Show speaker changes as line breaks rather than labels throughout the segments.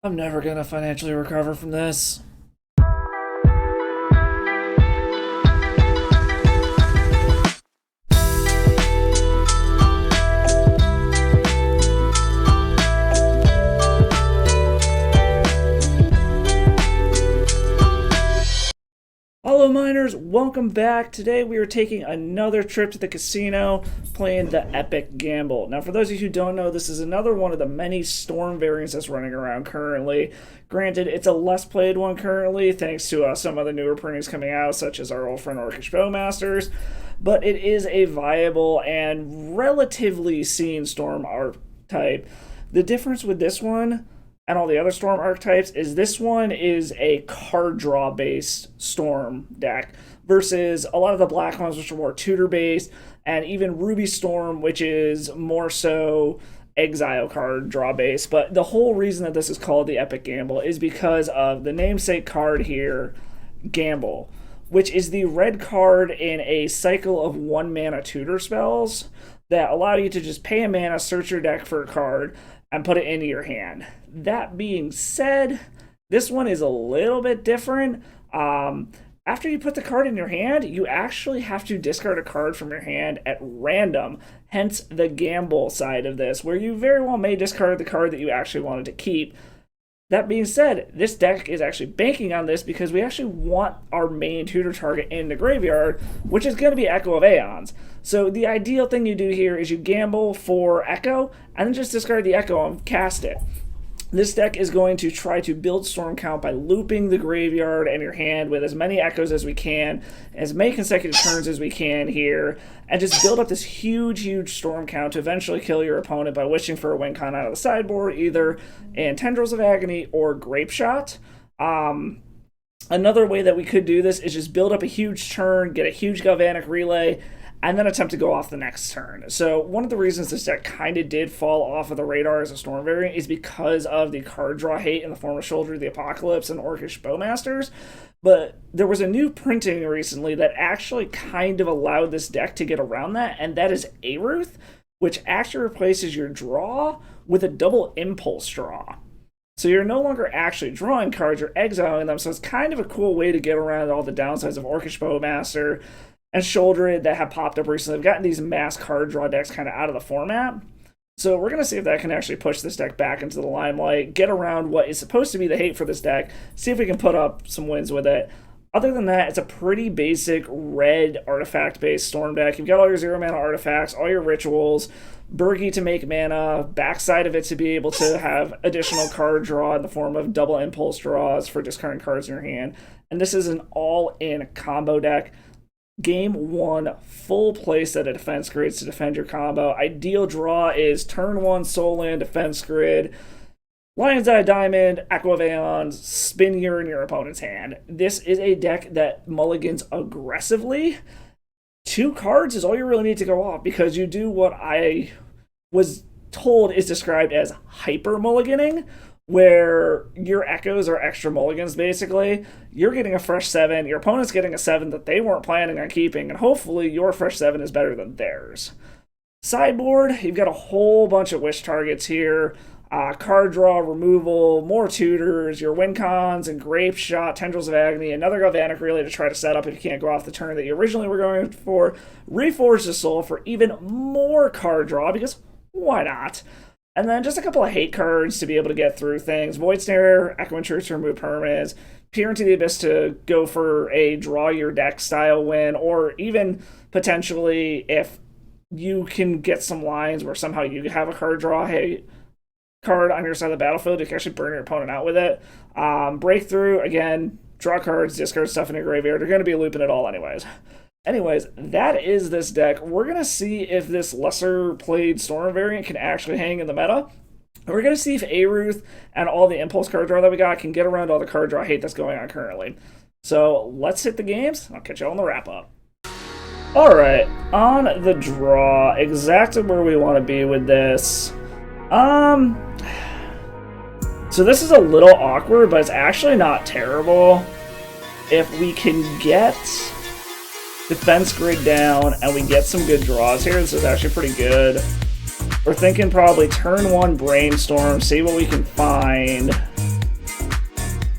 I'm never gonna financially recover from this. Hello Miners, welcome back. Today we are taking another trip to the casino, playing the Epic Gamble. Now for those of you who don't know, this is another one of the many Storm variants that's running around currently. Granted, it's a less played one currently, thanks to some of the newer printings coming out, such as our old friend Orcish Bowmasters, but it is a viable and relatively seen Storm archetype. The difference with this one and all the other Storm archetypes is this one is a card draw based Storm deck versus a lot of the black ones, which are more tutor based, and even Ruby Storm, which is more so exile card draw based. But the whole reason that this is called the Epic Gamble is because of the namesake card here, Gamble, which is the red card in a cycle of 1-mana tutor spells that allow you to just pay a mana, search your deck for a card, and put it into your hand. That being said, this one is a little bit different. After you put the card in your hand, you actually have to discard a card from your hand at random, hence the gamble side of this, where you very well may discard the card that you actually wanted to keep. That being said, this deck is actually banking on this because we actually want our main tutor target in the graveyard, which is going to be Echo of Aeons. So the ideal thing you do here is you gamble for Echo, and then just discard the Echo and cast it. This deck is going to try to build storm count by looping the graveyard and your hand with as many echoes as we can, as many consecutive turns as we can here, and just build up this huge storm count to eventually kill your opponent by wishing for a win con out of the sideboard, either in Tendrils of Agony or Grape Shot. Another way that we could do this is just build up a huge turn, get a huge Galvanic Relay, and then attempt to go off the next turn. So one of the reasons this deck kind of did fall off of the radar as a Storm variant is because of the card draw hate in the form of Shoulder of the Apocalypse and Orcish Bowmasters. But there was a new printing recently that actually kind of allowed this deck to get around that, and that is Aruth, which actually replaces your draw with a double impulse draw. So you're no longer actually drawing cards, you're exiling them, so it's kind of a cool way to get around all the downsides of Orcish Bowmaster and Shoulder It that have popped up recently. They've gotten these mass card draw decks kind of out of the format. So we're going to see if that can actually push this deck back into the limelight, get around what is supposed to be the hate for this deck, see if we can put up some wins with it. Other than that, it's a pretty basic red artifact-based Storm deck. You've got all your 0-mana artifacts, all your rituals, Burgi to make mana, backside of it to be able to have additional card draw in the form of double impulse draws for discarding cards in your hand. And this is an all-in combo deck. Game 1, full play set of defense grids to defend your combo. Ideal draw is turn 1 Soul Land defense grid, Lion's Eye Diamond, Echo of Aeons, spin your in your opponent's hand. This is a deck that mulligans aggressively. 2 cards is all you really need to go off because you do what I was told is described as hyper mulliganing, where your echoes are extra mulligans, basically. You're getting a fresh 7, your opponent's getting a 7 that they weren't planning on keeping, and hopefully your fresh 7 is better than theirs. Sideboard, you've got a whole bunch of wish targets here. Card draw, removal, more tutors, your win cons, and Grape Shot, Tendrils of Agony, another Galvanic Relay to try to set up if you can't go off the turn that you originally were going for. Reforge the Soul for even more card draw, because why not? And then just a couple of hate cards to be able to get through things. Void Snare, Echoing Truth to remove permanents, Peer into the Abyss to go for a draw your deck style win, or even potentially if you can get some lines where somehow you have a card draw card on your side of the battlefield, you can actually burn your opponent out with it. Breakthrough, again, draw cards, discard stuff in your graveyard. You're going to be looping it all anyways. Anyways, that is this deck. We're going to see if this lesser played Storm variant can actually hang in the meta. We're going to see if Aruth and all the impulse card draw that we got can get around all the card draw hate that's going on currently. So let's hit the games. I'll catch you all in the wrap up. Alright, on the draw, exactly where we want to be with this. So this is a little awkward, but it's actually not terrible. If we can get defense grid down and we get some good draws here, this is actually pretty good. We're thinking probably turn 1 Brainstorm, see what we can find.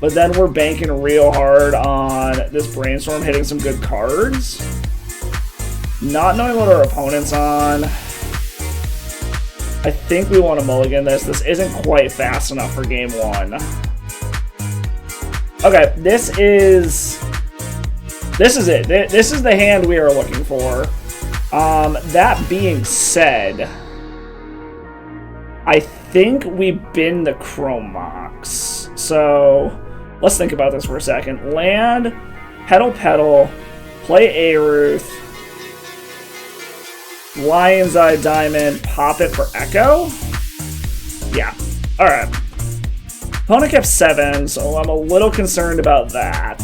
but then we're banking real hard on this Brainstorm hitting some good cards. Not knowing what our opponent's on. I think we want to mulligan this. This isn't quite fast enough for game one. Okay, this is it. This is the hand we are looking for. That being said, I think we bin the Chrome Mox. So let's think about this for a second. Land, Petal, play Aruth, Lion's Eye Diamond, pop it for Echo? Yeah. Alright. Opponent kept 7, so I'm a little concerned about that.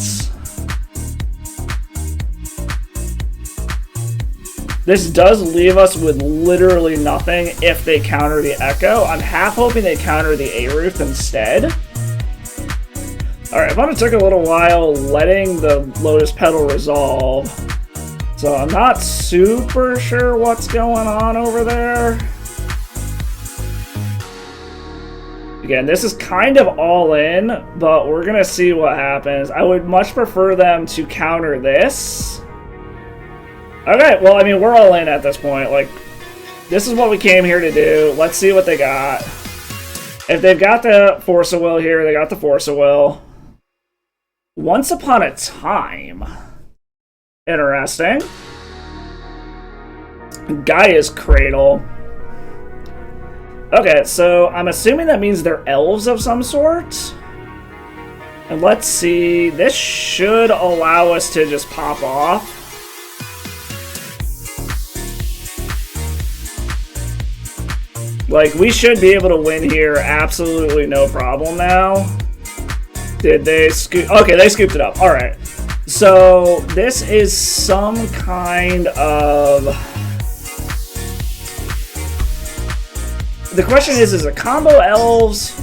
This does leave us with literally nothing if they counter the Echo. I'm half hoping they counter the Aruth instead. Alright, opponent took a little while letting the Lotus Petal resolve. So I'm not super sure what's going on over there. Again, this is kind of all in, but we're going to see what happens. I would much prefer them to counter this. Okay, well, I mean, we're all in at this point. Like, this is what we came here to do. Let's see what they got. If they've got the Force of Will here, they got the Force of Will. Once Upon a Time. Interesting. Gaia's Cradle. Okay, so I'm assuming that means they're elves of some sort. And let's see. This should allow us to just pop off. Like, we should be able to win here absolutely no problem now. Did they scoop? Okay, they scooped it up. Alright. So, this is some kind of... The question is it combo elves,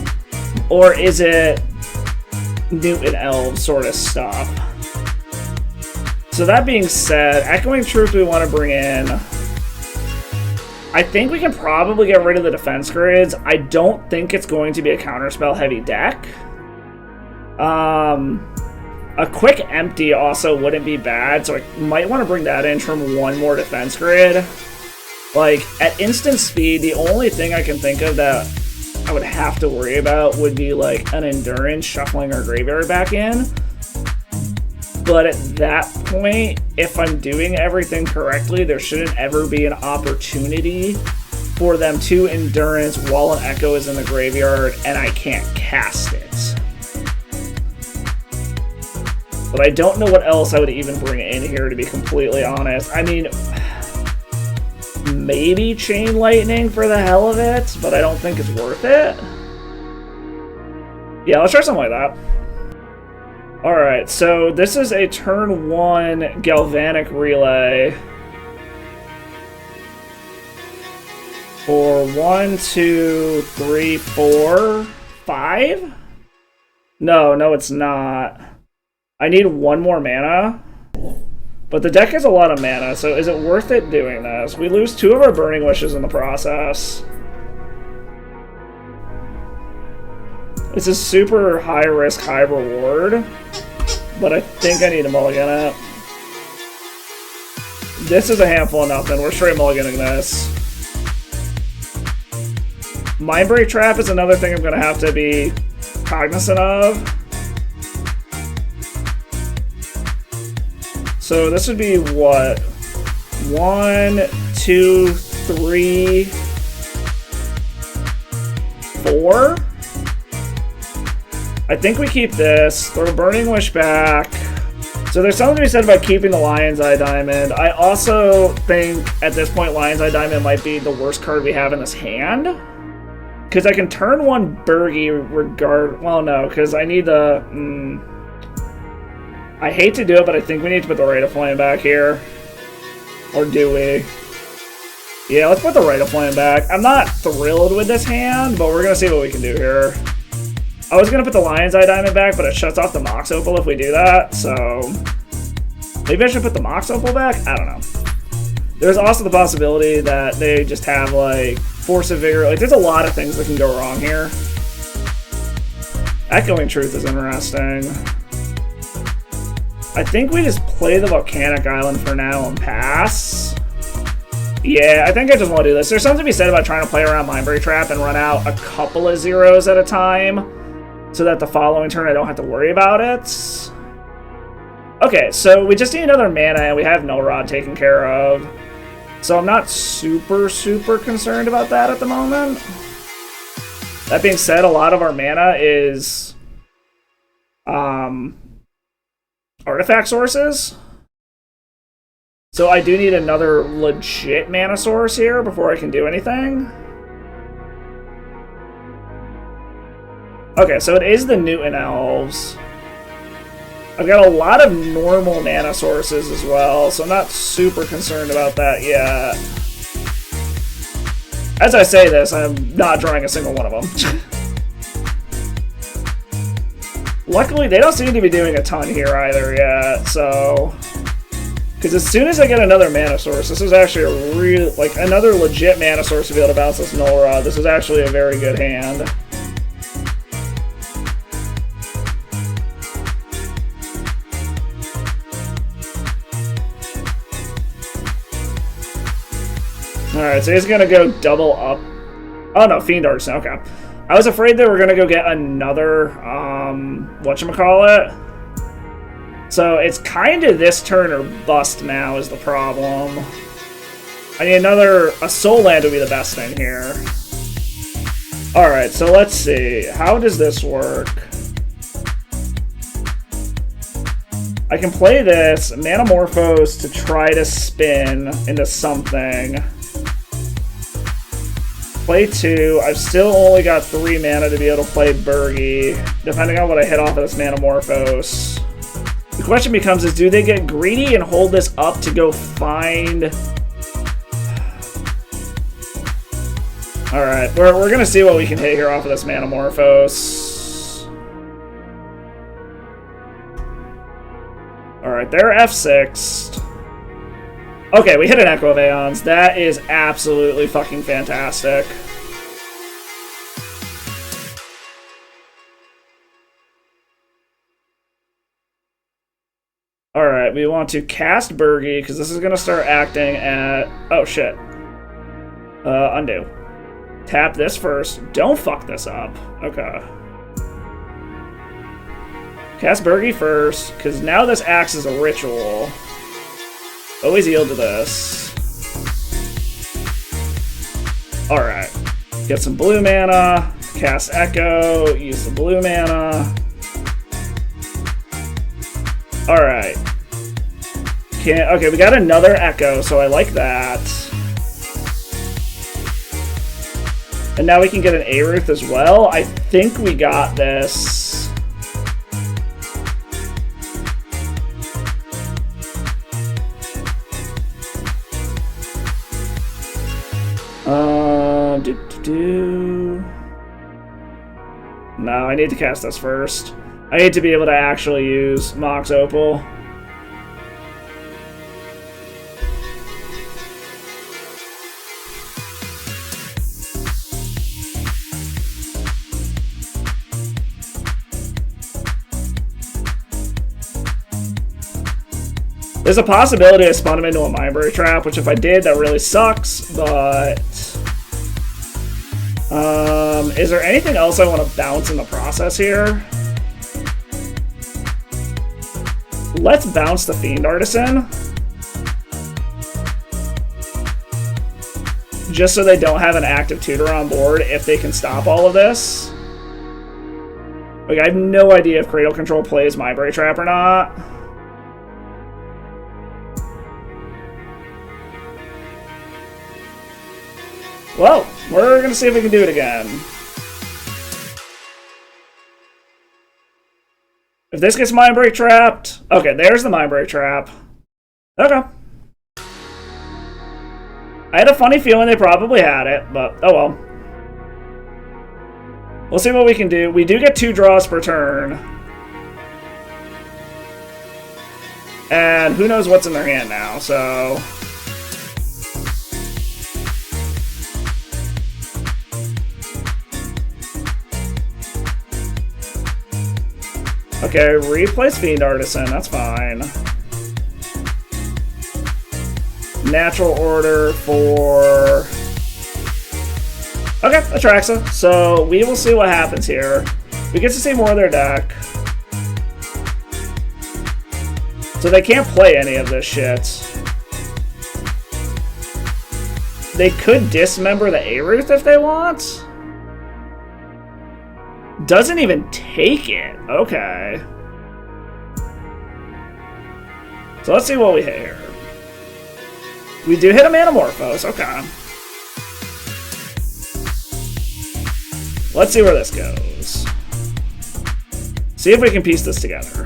or is it Newton elves sort of stuff? So that being said, Echoing Truth we want to bring in. I think we can probably get rid of the defense grids. I don't think it's going to be a counterspell heavy deck. A quick empty also wouldn't be bad, so I might want to bring that in from one more defense grid. Like, at instant speed, the only thing I can think of that I would have to worry about would be, like, an Endurance shuffling our graveyard back in. But at that point, if I'm doing everything correctly, there shouldn't ever be an opportunity for them to Endurance while an Echo is in the graveyard and I can't cast it. But I don't know what else I would even bring in here, to be completely honest. I mean... maybe Chain Lightning for the hell of it, but I don't think it's worth it. Yeah, let's try something like that. Alright, so this is a turn 1 Galvanic Relay. For 1, 2, 3, 4, 5? No, it's not. I need one more mana. But the deck has a lot of mana, so is it worth it doing this? We lose 2 of our Burning Wishes in the process. It's a super high risk, high reward, but I think I need to mulligan it. This is a handful of nothing. We're straight mulliganing this. Mindbreak Trap is another thing I'm going to have to be cognizant of. So this would be what? 1, 2, 3, 4? I think we keep this. Throw Burning Wish back. So there's something to be said about keeping the Lion's Eye Diamond. I also think at this point Lion's Eye Diamond might be the worst card we have in this hand. Because I can turn 1 Burgy regard... Well, no, because I need the... I hate to do it, but I think we need to put the Rite of Flame back here. Or do we? Yeah, let's put the Rite of Flame back. I'm not thrilled with this hand, but we're going to see what we can do here. I was going to put the Lion's Eye Diamond back, but it shuts off the Mox Opal if we do that, so... maybe I should put the Mox Opal back? I don't know. There's also the possibility that they just have, like, Force of Vigor. Like, there's a lot of things that can go wrong here. Echoing Truth is interesting. I think we just play the Volcanic Island for now and pass. Yeah, I think I just want to do this. There's something to be said about trying to play around Mindbreak Trap and run out a couple of zeros at a time, so that the following turn I don't have to worry about it. Okay, so we just need another mana, and we have Null Rod taken care of. So I'm not super concerned about that at the moment. That being said, a lot of our mana is artifact sources. So I do need another legit mana source here before I can do anything. Okay, so it is the Newton Elves. I've got a lot of normal mana sources as well, so I'm not super concerned about that yet. As I say this, I'm not drawing a single one of them. Luckily, they don't seem to be doing a ton here either yet, so... Because as soon as I get another mana source, this is actually a real, like, another legit mana source to be able to bounce this Null Rod. This is actually a very good hand. Alright, so he's gonna go double up. Oh no, Fiend Artisan, okay. I was afraid they were gonna go get another, whatchamacallit. So it's kind of this turn or bust now is the problem. I need a Soul Land would be the best thing here. Alright, so let's see. How does this work? I can play this, Manamorphose to try to spin into something. Play 2. I've still only got 3 mana to be able to play Burgi, depending on what I hit off of this Manamorphose. The question becomes is, do they get greedy and hold this up to go find... Alright, we're gonna see what we can hit here off of this Manamorphose. Alright, they're F6'd. Okay, we hit an Echo of Aeons. That is absolutely fucking fantastic. Alright, we want to cast Burgi, because this is going to start acting at... Oh, shit. Undo. Tap this first. Don't fuck this up. Okay. Cast Burgi first, because now this acts as a ritual. Always yield to this. Alright. Get some blue mana. Cast Echo. Use the blue mana. Alright. Okay, we got another Echo, so I like that. And now we can get an Aruth as well. I think we got this. No, I need to cast this first. I need to be able to actually use Mox Opal. There's a possibility I spun him into a Mindbreak Trap, which if I did, that really sucks, but... is there anything else I want to bounce in the process here? Let's bounce the Fiend Artisan. Just so they don't have an active tutor on board if they can stop all of this. Like, I have no idea if Cradle Control plays Mindbreak Trap or not. Well, we're gonna see if we can do it again. If this gets Mindbreak Trapped... Okay, there's the Mindbreak Trap. Okay. I had a funny feeling they probably had it, but oh well. We'll see what we can do. We do get 2 draws per turn. And who knows what's in their hand now, so... Okay, replace Fiend Artisan, that's fine. Natural order for... Okay, Atraxa. So we will see what happens here. We get to see more of their deck. So they can't play any of this shit. They could dismember the Aruth if they want. Doesn't even take it. Okay. So let's see what we hit here. We do hit a Manamorphose. Okay. Let's see where this goes. See if we can piece this together.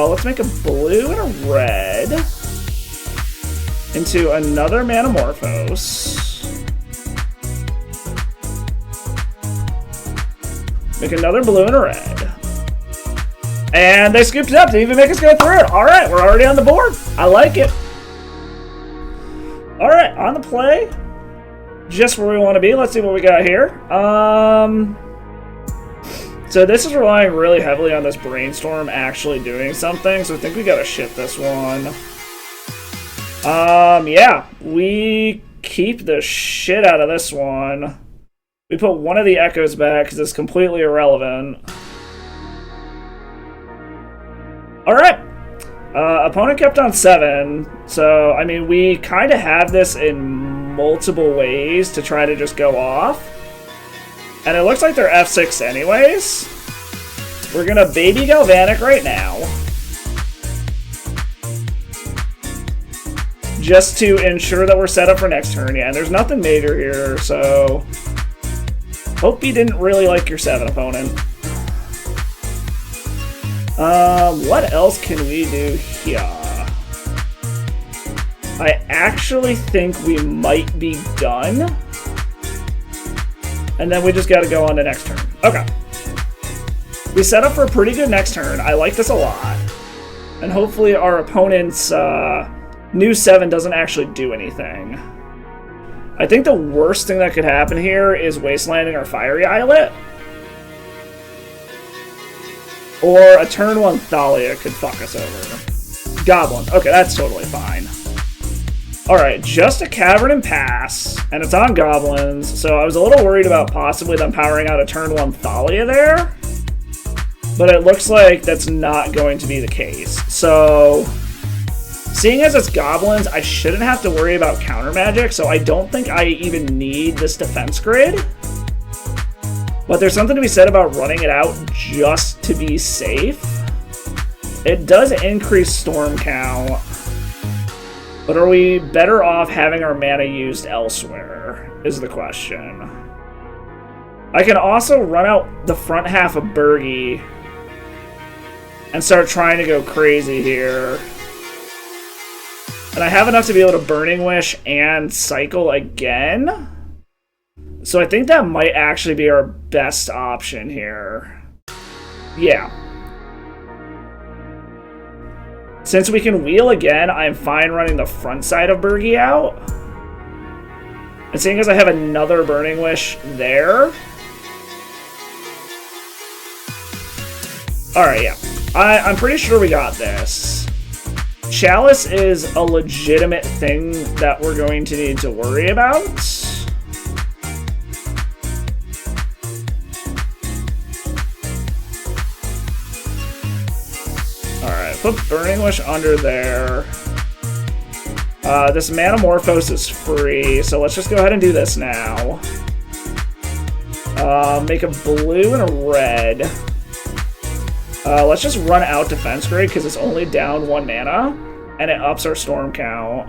Let's make a blue and a red into another Manamorphose. Make another blue and a red. And they scooped it up. Didn't even make us go through it. All right, we're already on the board. I like it. All right, on the play. Just where we want to be. Let's see what we got here. So this is relying really heavily on this Brainstorm actually doing something. So I think we got to ship this one. Yeah, we keep the shit out of this one. We put one of the Echoes back because it's completely irrelevant. Alright. Opponent kept on 7. So, I mean, we kind of have this in multiple ways to try to just go off. And it looks like they're F6 anyways. We're going to Baby Galvanic right now. Just to ensure that we're set up for next turn. Yeah, and there's nothing major here, so... Hope you didn't really like your 7, opponent. What else can we do here? I actually think we might be done. And then we just gotta go on to next turn. Okay. We set up for a pretty good next turn. I like this a lot. And hopefully our opponent's new 7 doesn't actually do anything. I think the worst thing that could happen here is wastelanding our Fiery Islet. Or a turn 1 Thalia could fuck us over. Goblin. Okay, that's totally fine. Alright, just a Cavern and Pass, and it's on Goblins, so I was a little worried about possibly them powering out a turn 1 Thalia there. But it looks like that's not going to be the case. So... Seeing as it's Goblins, I shouldn't have to worry about counter magic, so I don't think I even need this defense grid. But there's something to be said about running it out just to be safe. It does increase storm count, but are we better off having our mana used elsewhere, is the question. I can also run out the front half of Burgi and start trying to go crazy here. And I have enough to be able to Burning Wish and cycle again. So I think that might actually be our best option here. Yeah. Since we can wheel again, I'm fine running the front side of Burgi out. And seeing as I have another Burning Wish there. Alright, yeah. I'm pretty sure we got this. Chalice is a legitimate thing that we're going to need to worry about. Alright, put Burning Wish under there. This Manamorphose is free, so let's just go ahead and do this now. Make a blue and a red. Let's just run out Defense Grid because it's only down 1 mana, and it ups our storm count.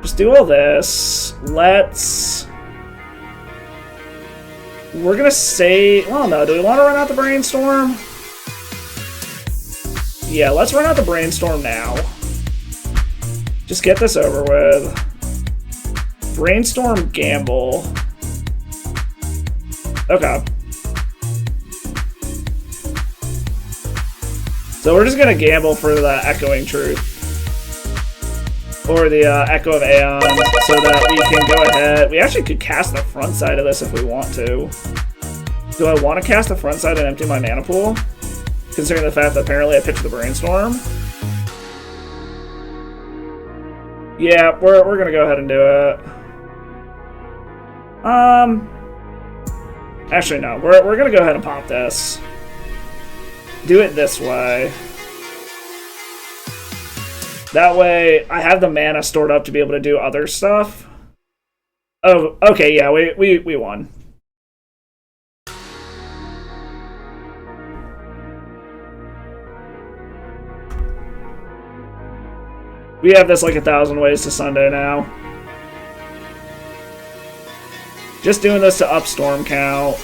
Just do all this. We're gonna say... Well, no, do we want to run out the Brainstorm? Yeah, let's run out the Brainstorm now. Just get this over with. Brainstorm, gamble. Okay. So we're just gonna gamble for the Echoing Truth. or the Echo of Aeon, so that we can go ahead. We actually could cast the front side of this if we want to. Do I want to cast the front side and empty my mana pool? Considering the fact that apparently I pitched the Brainstorm. Yeah, we're gonna go ahead and do it. Actually, no. We're gonna go ahead and pop this. Do it this way. That way, I have the mana stored up to be able to do other stuff. Oh, okay, yeah, we won. We have this like 1,000 ways to Sunday now. Just doing this to up storm count.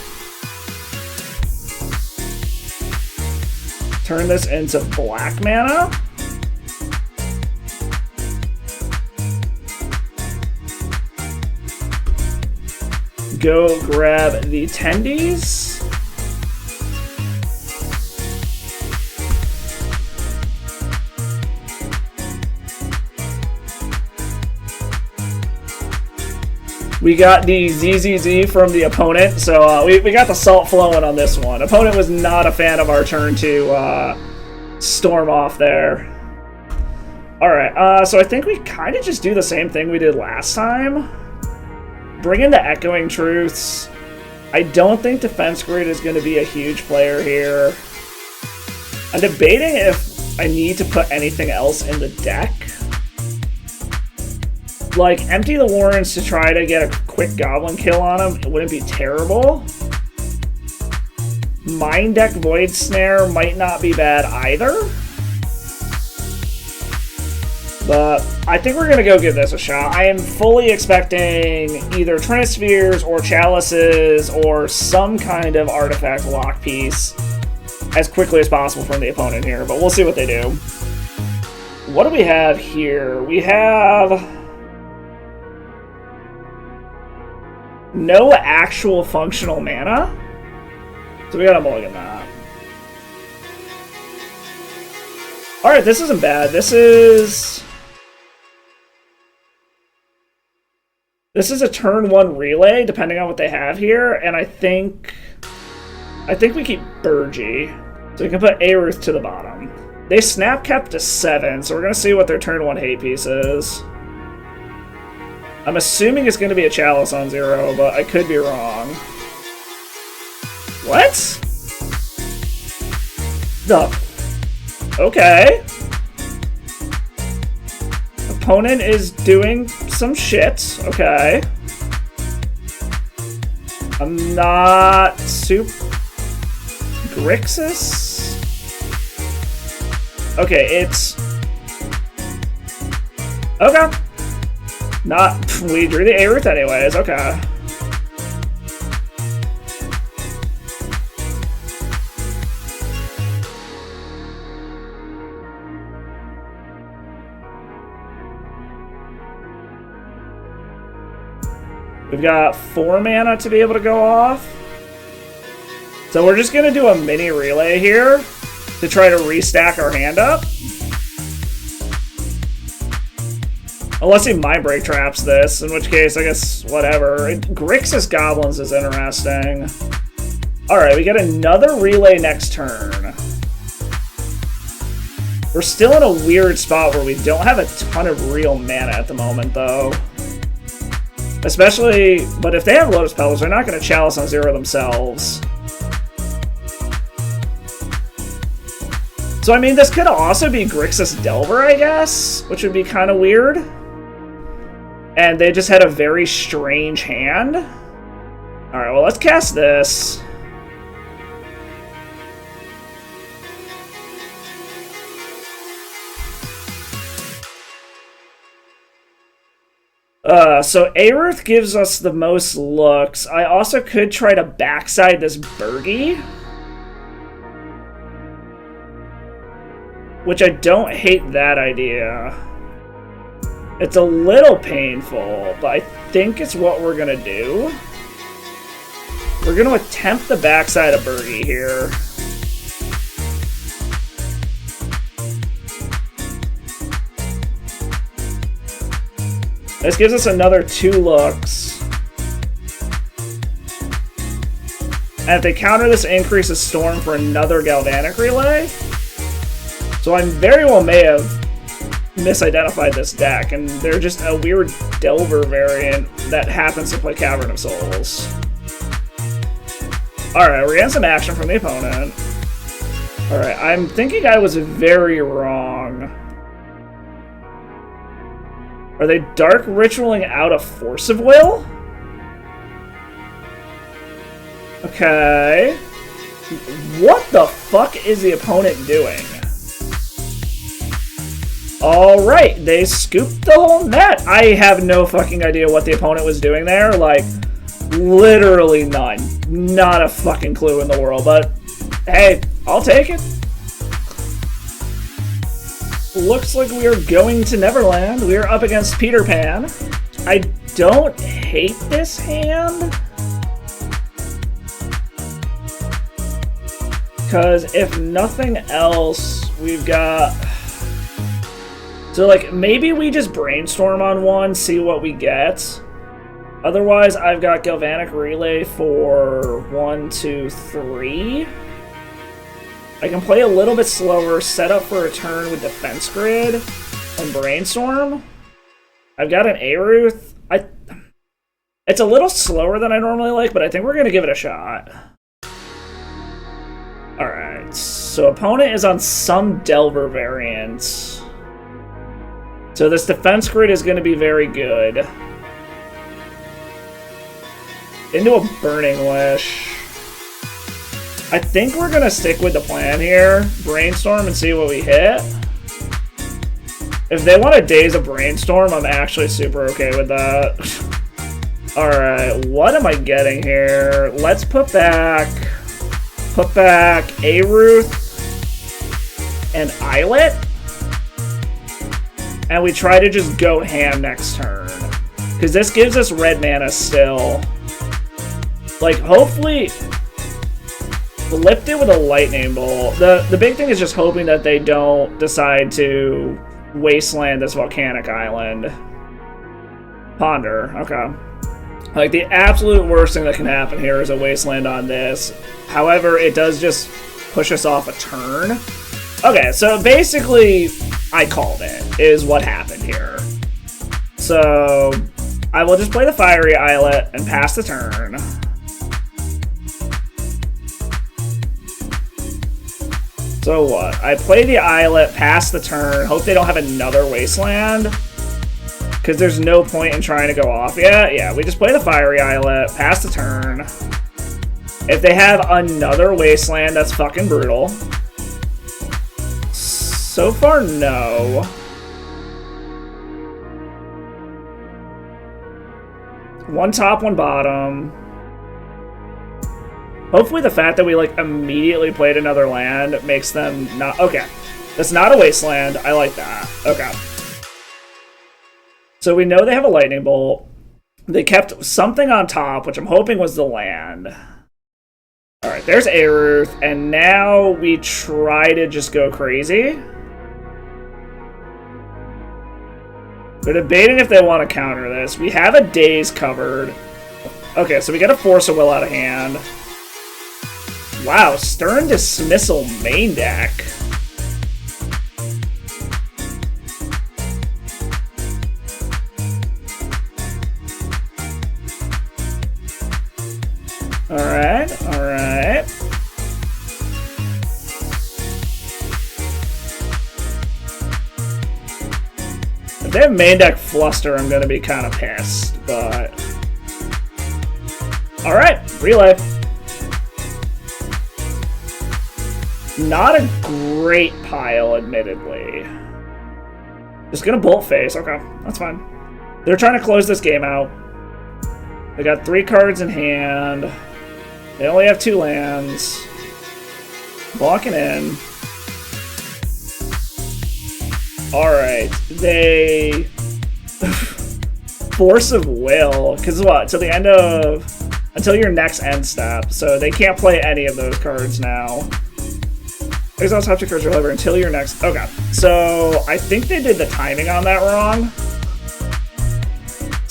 Turn this into black mana. Go grab the tendies. We got the ZZZ from the opponent, so we got the salt flowing on this one. Opponent was not a fan of our turn to storm off there. Alright, so I think we kind of just do the same thing we did last time. Bring in the Echoing Truths. I don't think Defense Grid is going to be a huge player here. I'm debating if I need to put anything else in the deck. Like, empty the Warrens to try to get a quick Goblin kill on him. It wouldn't be terrible. Mind Deck Void Snare might not be bad either. But I think we're going to go give this a shot. I am fully expecting either Trinispheres or Chalices or some kind of artifact lock piece as quickly as possible from the opponent here. But we'll see what they do. What do we have here? We have no actual functional mana. So we gotta mulligan that. Alright, this isn't bad. This is a turn 1 relay, depending on what they have here, and I think we keep Burgy. So we can put Aruth to the bottom. They snap kept to 7, so we're gonna see what their turn 1 hate piece is. I'm assuming it's gonna be a Chalice on 0, but I could be wrong. What? Okay. Opponent is doing some shit. Okay. I'm not super... Grixis? Okay, it's... Okay. Not... We drew the Aruth anyways, okay. We've got 4 mana to be able to go off. So we're just going to do a mini relay here to try to restack our hand up. Unless he Mind Break traps this, in which case, I guess, whatever. Grixis Goblins is interesting. Alright, we get another relay next turn. We're still in a weird spot where we don't have a ton of real mana at the moment, though. Especially, but if they have Lotus Petals, they're not going to Chalice on 0 themselves. So, I mean, this could also be Grixis Delver, I guess, which would be kind of weird. And they just had a very strange hand. Alright, well, let's cast this. So Aruth gives us the most looks. I also could try to backside this Burgy, which I don't hate that idea. It's a little painful, but I think it's what we're gonna do. We're gonna attempt the backside of Burgy here. This gives us another 2 looks. And if they counter this, it increases Storm for another Galvanic Relay. So I very well may have misidentified this deck, and they're just a weird Delver variant that happens to play Cavern of Souls. Alright, we're getting some action from the opponent. Alright, I'm thinking I was very wrong. Are they Dark Ritualing out of Force of Will? Okay. What the fuck is the opponent doing? Alright, they scooped the whole net. I have no fucking idea what the opponent was doing there. Like, literally none. Not a fucking clue in the world, but hey, I'll take it. Looks like we are going to Neverland. We are up against Peter Pan. I don't hate this hand. Because if nothing else, we've got... So, like, maybe we just brainstorm on one, see what we get. Otherwise, I've got Galvanic Relay for 1, 2, 3. I can play a little bit slower, set up for a turn with Defense Grid, and brainstorm. I've got an Aruth. It's a little slower than I normally like, but I think we're going to give it a shot. Alright, so opponent is on some Delver variant. So this Defense Grid is going to be very good. Into a Burning Wish. I think we're going to stick with the plan here. Brainstorm and see what we hit. If they want a Daze of Brainstorm, I'm actually super okay with that. Alright, what am I getting here? Let's put back Aruth and Islet. And we try to just go ham next turn. Because this gives us red mana still. Like, hopefully... Lift it with a Lightning Bolt. The big thing is just hoping that they don't decide to wasteland this volcanic island. Ponder, okay. Like, the absolute worst thing that can happen here is a wasteland on this. However, it does just push us off a turn. Okay, so basically, I called it, is what happened here. So, I will just play the Fiery Islet and pass the turn. So what? I play the Islet, pass the turn, hope they don't have another Wasteland. Because there's no point in trying to go off yet. Yeah, we just play the Fiery Islet, pass the turn. If they have another Wasteland, that's fucking brutal. So far, no. One top, one bottom. Hopefully the fact that we, like, immediately played another land makes them not... Okay. That's not a Wasteland. I like that. Okay. So we know they have a Lightning Bolt. They kept something on top, which I'm hoping was the land. Alright, there's Aruth. And now we try to just go crazy. They're debating if they want to counter this. We have a Daze covered. Okay, so we get a Force of Will out of hand. Wow, Stern Dismissal main deck. Alright, alright. If they have main deck Fluster, I'm gonna be kind of pissed, but... Alright, relay. Not a great pile, admittedly. Just gonna Bolt Face. Okay, that's fine. They're trying to close this game out. They got 3 cards in hand. They only have 2 lands. Blocking in. Alright, they... Force of Will. Because what? Till the end of... Until your next end step. So they can't play any of those cards now. Exile top 2 cards, however, until your next... Okay, so I think they did the timing on that wrong.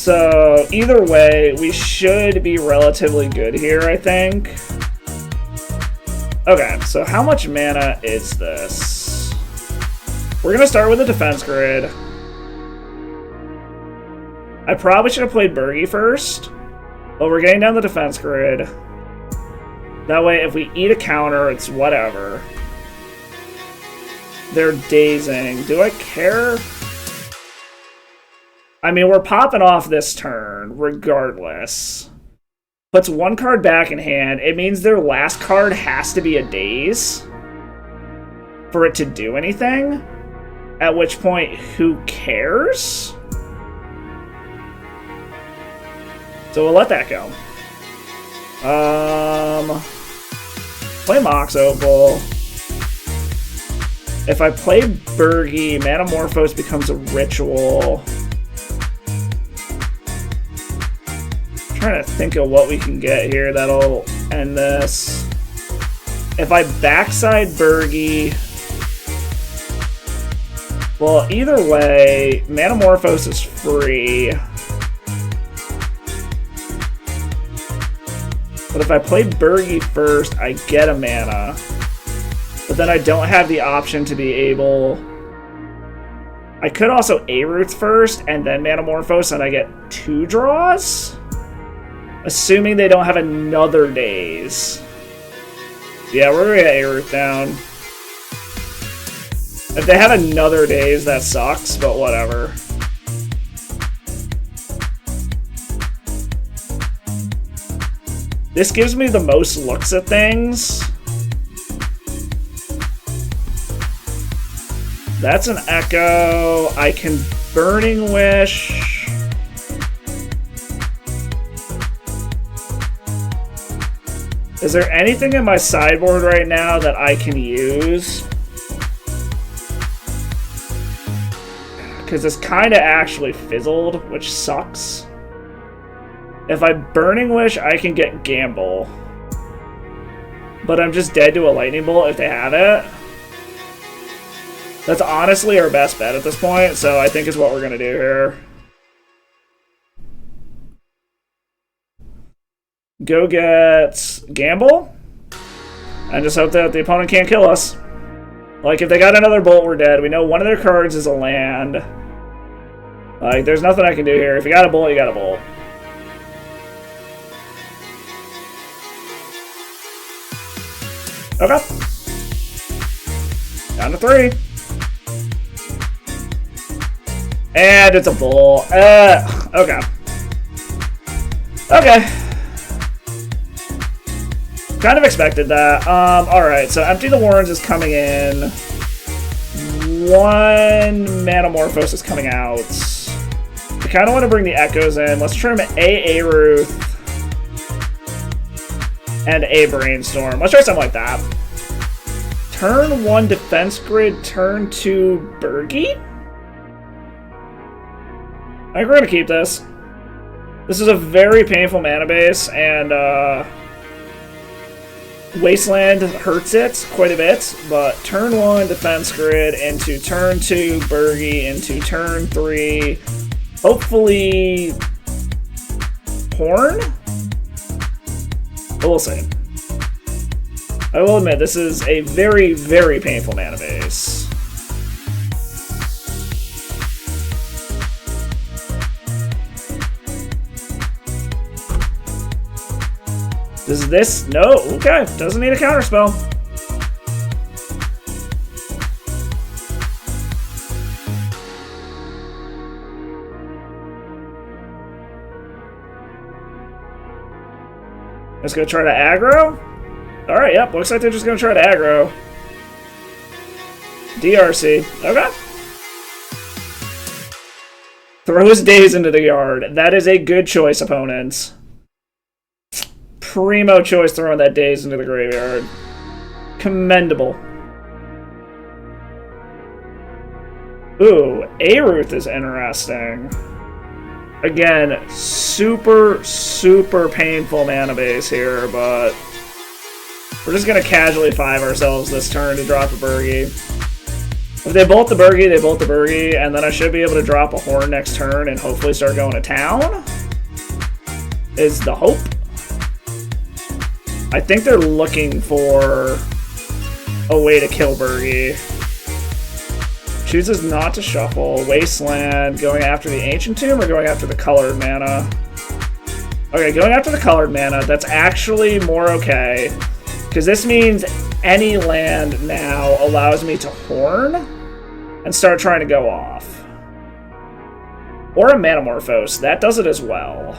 So either way, we should be relatively good here, I think. Okay, so how much mana is this? We're gonna start with a defense grid. I probably should have played Bergie first, but we're getting down the defense grid. That way, if we eat a counter, it's whatever. They're dazing. Do I care? I mean, we're popping off this turn, regardless. Puts one card back in hand. It means their last card has to be a daze for it to do anything. At which point, who cares? So we'll let that go. Play Mox Opal. If I play Bergie, Manamorphose becomes a ritual. I'm trying to think of what we can get here that'll end this. If I backside Bergie... Well, either way, Manamorphose is free. But if I play Bergie first, I get a mana. But then I don't have the option to be able... I could also A-Roots first, and then Manamorphose, and I get 2 draws? Assuming they don't have another daze. Yeah, we're gonna get A-Root down. If they have another daze, that sucks, but whatever. This gives me the most looks at things. That's an Echo. I can Burning Wish. Is there anything in my sideboard right now that I can use? Because this kind of actually fizzled, which sucks. If I Burning Wish, I can get Gamble. But I'm just dead to a Lightning Bolt if they have it. That's honestly our best bet at this point, so I think is what we're going to do here. Go get Gamble. And just hope that the opponent can't kill us. Like, if they got another Bolt, we're dead. We know one of their cards is a land. Like, there's nothing I can do here. If you got a Bolt, you got a Bolt. Okay. Down to 3. And it's a bull. Okay. Okay. Kind of expected that. Alright, so Empty the Warrens is coming in. 1 Manamorphose is coming out. I kind of want to bring the Echoes in. Let's trim A-Ruth and a Brainstorm. Let's try something like that. Turn 1 Defense Grid, turn 2 Bergie? I think we're gonna keep this. This is a very painful mana base, and Wasteland hurts it quite a bit, but turn 1 Defense Grid into turn 2 Bergie into turn 3, hopefully Horn? But we'll see. I will admit, this is a very, very painful mana base. Does this? No. Okay. Doesn't need a counterspell. Just gonna try to aggro? Alright, yep. Looks like they're just gonna try to aggro. DRC. Okay. Throws Daze into the yard. That is a good choice, opponents. Primo choice throwing that Daze into the graveyard. Commendable. Ooh, A-Ruth is interesting. Again, super, super painful mana base here, but we're just going to casually 5 ourselves this turn to drop a Bergie. If they bolt the Burgie, they bolt the Burgie, and then I should be able to drop a Horn next turn and hopefully start going to town. Is the hope. I think they're looking for a way to kill Burgie. Chooses not to shuffle. Wasteland, going after the Ancient Tomb or going after the colored mana? Okay, going after the colored mana, that's actually more okay. Because this means any land now allows me to Horn and start trying to go off. Or a Manamorphose, that does it as well.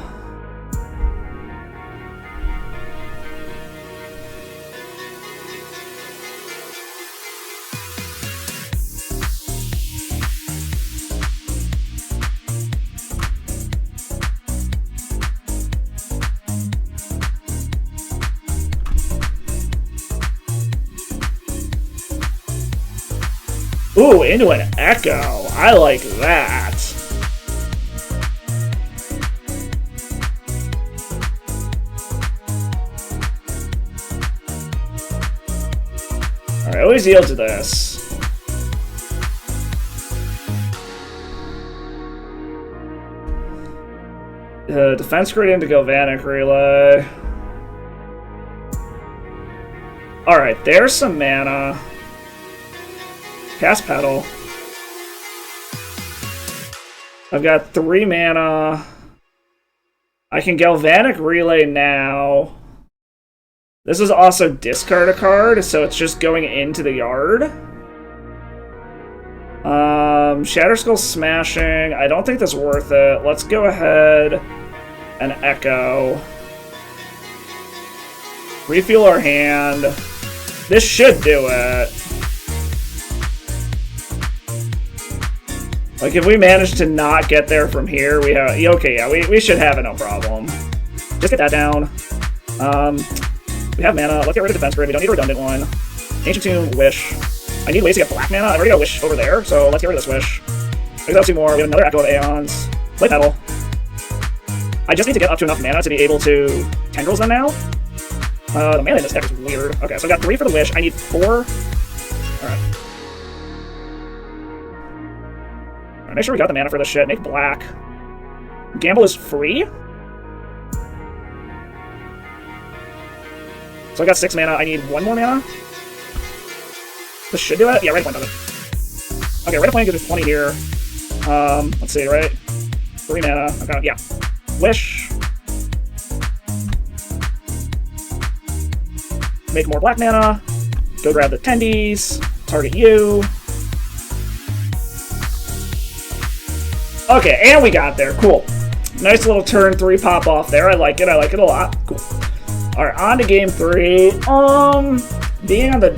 Ooh, into an Echo. I like that. Alright, I always yield to this. Defense gradient to Galvanic Relay. Alright, there's some mana. Cast Petal. I've got 3 mana. I can Galvanic Relay now. This is also discard a card, so it's just going into the yard. Shatterskull Smashing. I don't think that's worth it. Let's go ahead and Echo. Refuel our hand. This should do it. Like, if we manage to not get there from here, we have... Okay, yeah, we should have it, no problem. Just get that down. We have mana. Let's get rid of Defense Grid. We don't need a redundant one. Ancient Tomb, Wish. I need ways to get black mana. I've already got a Wish over there, so let's get rid of this Wish. I got 2 more. We have another Echo of Aeons. Play Petal. I just need to get up to enough mana to be able to Tendrils them now. The mana in this deck is weird. Okay, so I got 3 for the Wish. I need 4. Alright. Make sure we got the mana for this shit. Make black. Gamble is free? So I got 6 mana. I need 1 more mana? This should do it? Yeah, Red Point does it. Okay, Red Point gives us 20 here. Let's see, right? 3 mana. Okay, yeah. Wish. Make more black mana. Go grab the Tendies. Target you. Okay, and we got there. Cool. Nice little turn 3 pop off there. I like it. I like it a lot. Cool. Alright, on to game 3. Being on the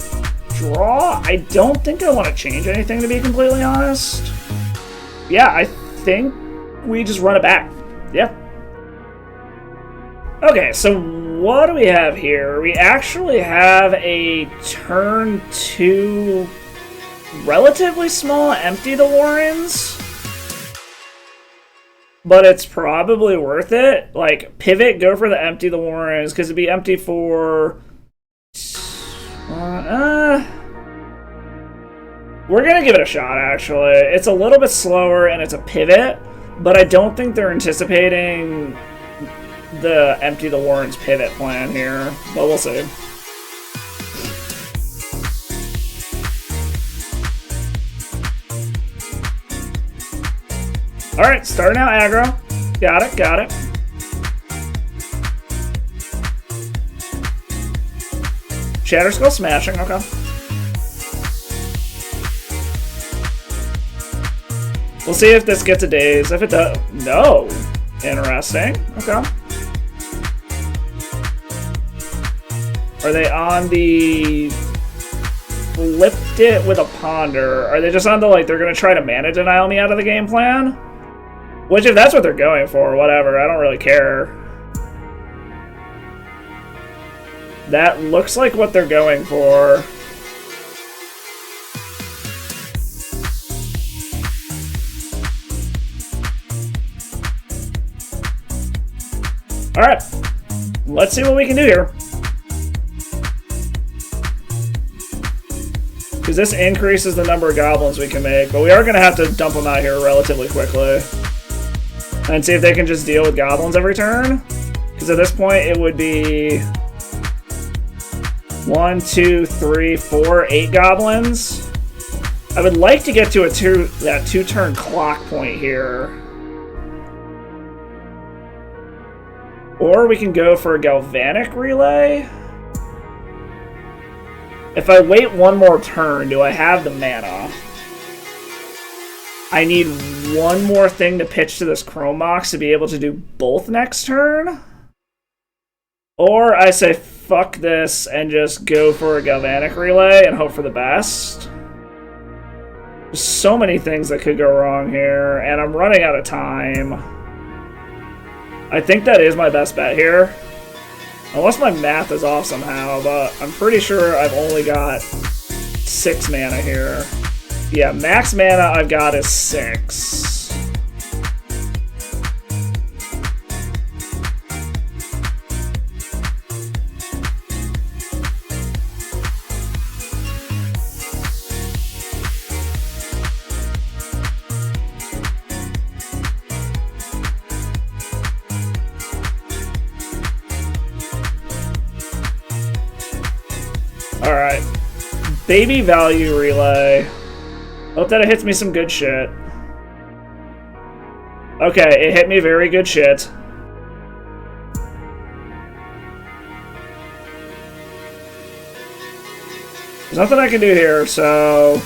draw, I don't think I want to change anything, to be completely honest. Yeah, I think we just run it back. Yeah. Okay, so what do we have here? We actually have a turn 2 relatively small Empty the Warrens. But it's probably worth it. Like, pivot, go for the Empty the Warrens, because it'd be empty for... We're gonna give it a shot, actually. It's a little bit slower, and it's a pivot, but I don't think they're anticipating the Empty the Warrens pivot plan here, but we'll see. Alright, starting out aggro. Got it, got it. Shatterskull Smashing, okay. We'll see if this gets a daze. If it does... No! Interesting. Okay. Are they on the... Flipped it with a Ponder? Are they just on the, like, they're gonna try to mana denial me out of the game plan? Which, if that's what they're going for, whatever, I don't really care. That looks like what they're going for. Alright, let's see what we can do here. Because this increases the number of goblins we can make, but we are going to have to dump them out here relatively quickly. And see if they can just deal with goblins every turn. Because at this point, it would be 1, 2, 3, 4, 8 goblins. I would like to get to that 2-turn clock point here. Or we can go for a galvanic relay. If I wait one more turn, do I have the mana? I need one more thing to pitch to this Chrome Box to be able to do both next turn. Or I say fuck this and just go for a galvanic relay and hope for the best. There's so many things that could go wrong here, and I'm running out of time. I think that is my best bet here. Unless my math is off somehow, but I'm pretty sure I've only got 6 mana here. Yeah, max mana I've got is 6. Alright. Baby value relay. Hope that it hits me some good shit. Okay, it hit me very good shit. There's nothing I can do here, so...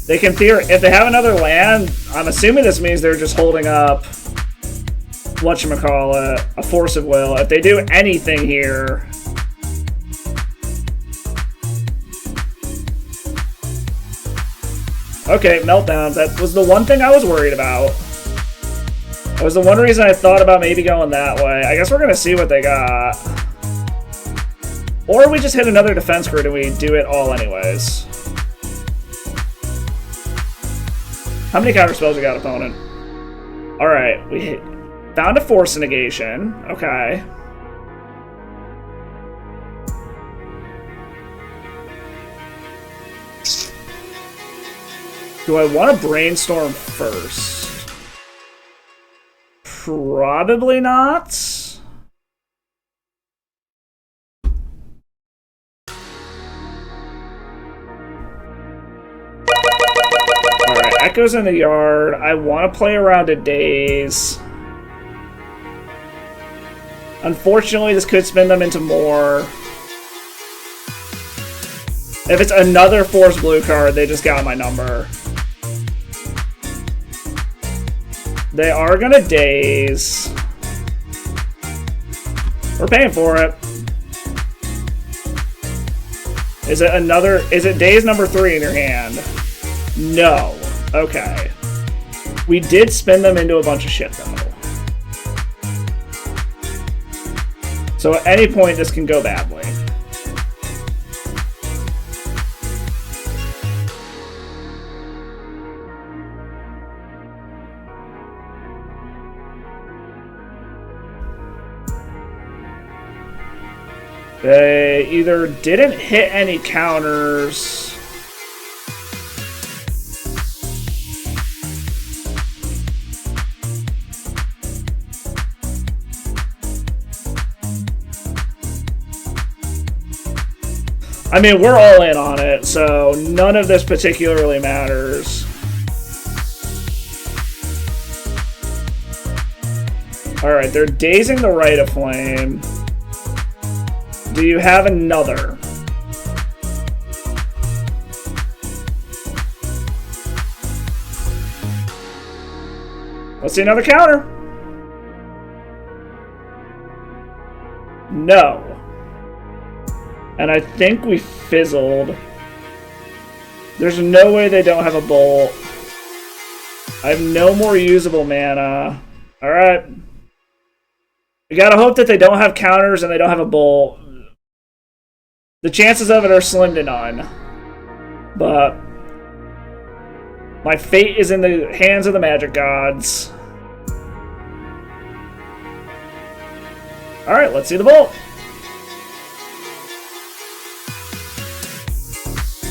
They can if they have another land, I'm assuming this means they're just holding up... whatchamacallit, a Force of Will. If they do anything here... Okay, Meltdown. That was the one thing I was worried about. That was the one reason I thought about maybe going that way. I guess we're gonna see what they got. Or we just hit another defense grid and we do it all anyways. How many counter spells we got, opponent? Alright, we found a Force Negation. Okay. Do I want to brainstorm first? Probably not. Alright, Echo's in the yard. I want to play around a Daze. Unfortunately, this could spin them into more. If it's another Force Blue card, they just got my number. They are gonna Daze. We're paying for it. Is it Daze number 3 in your hand? No. Okay. We did spin them into a bunch of shit, though. So at any point, this can go badly. They either didn't hit any counters. I mean, we're all in on it, so none of this particularly matters. Alright, they're dazing the Rite of Flame. Do you have another? Let's see another counter. No. And I think we fizzled. There's no way they don't have a bolt. I have no more usable mana. Alright. We gotta hope that they don't have counters and they don't have a bolt. The chances of it are slim to none. But my fate is in the hands of the magic gods. Alright, let's see the bolt.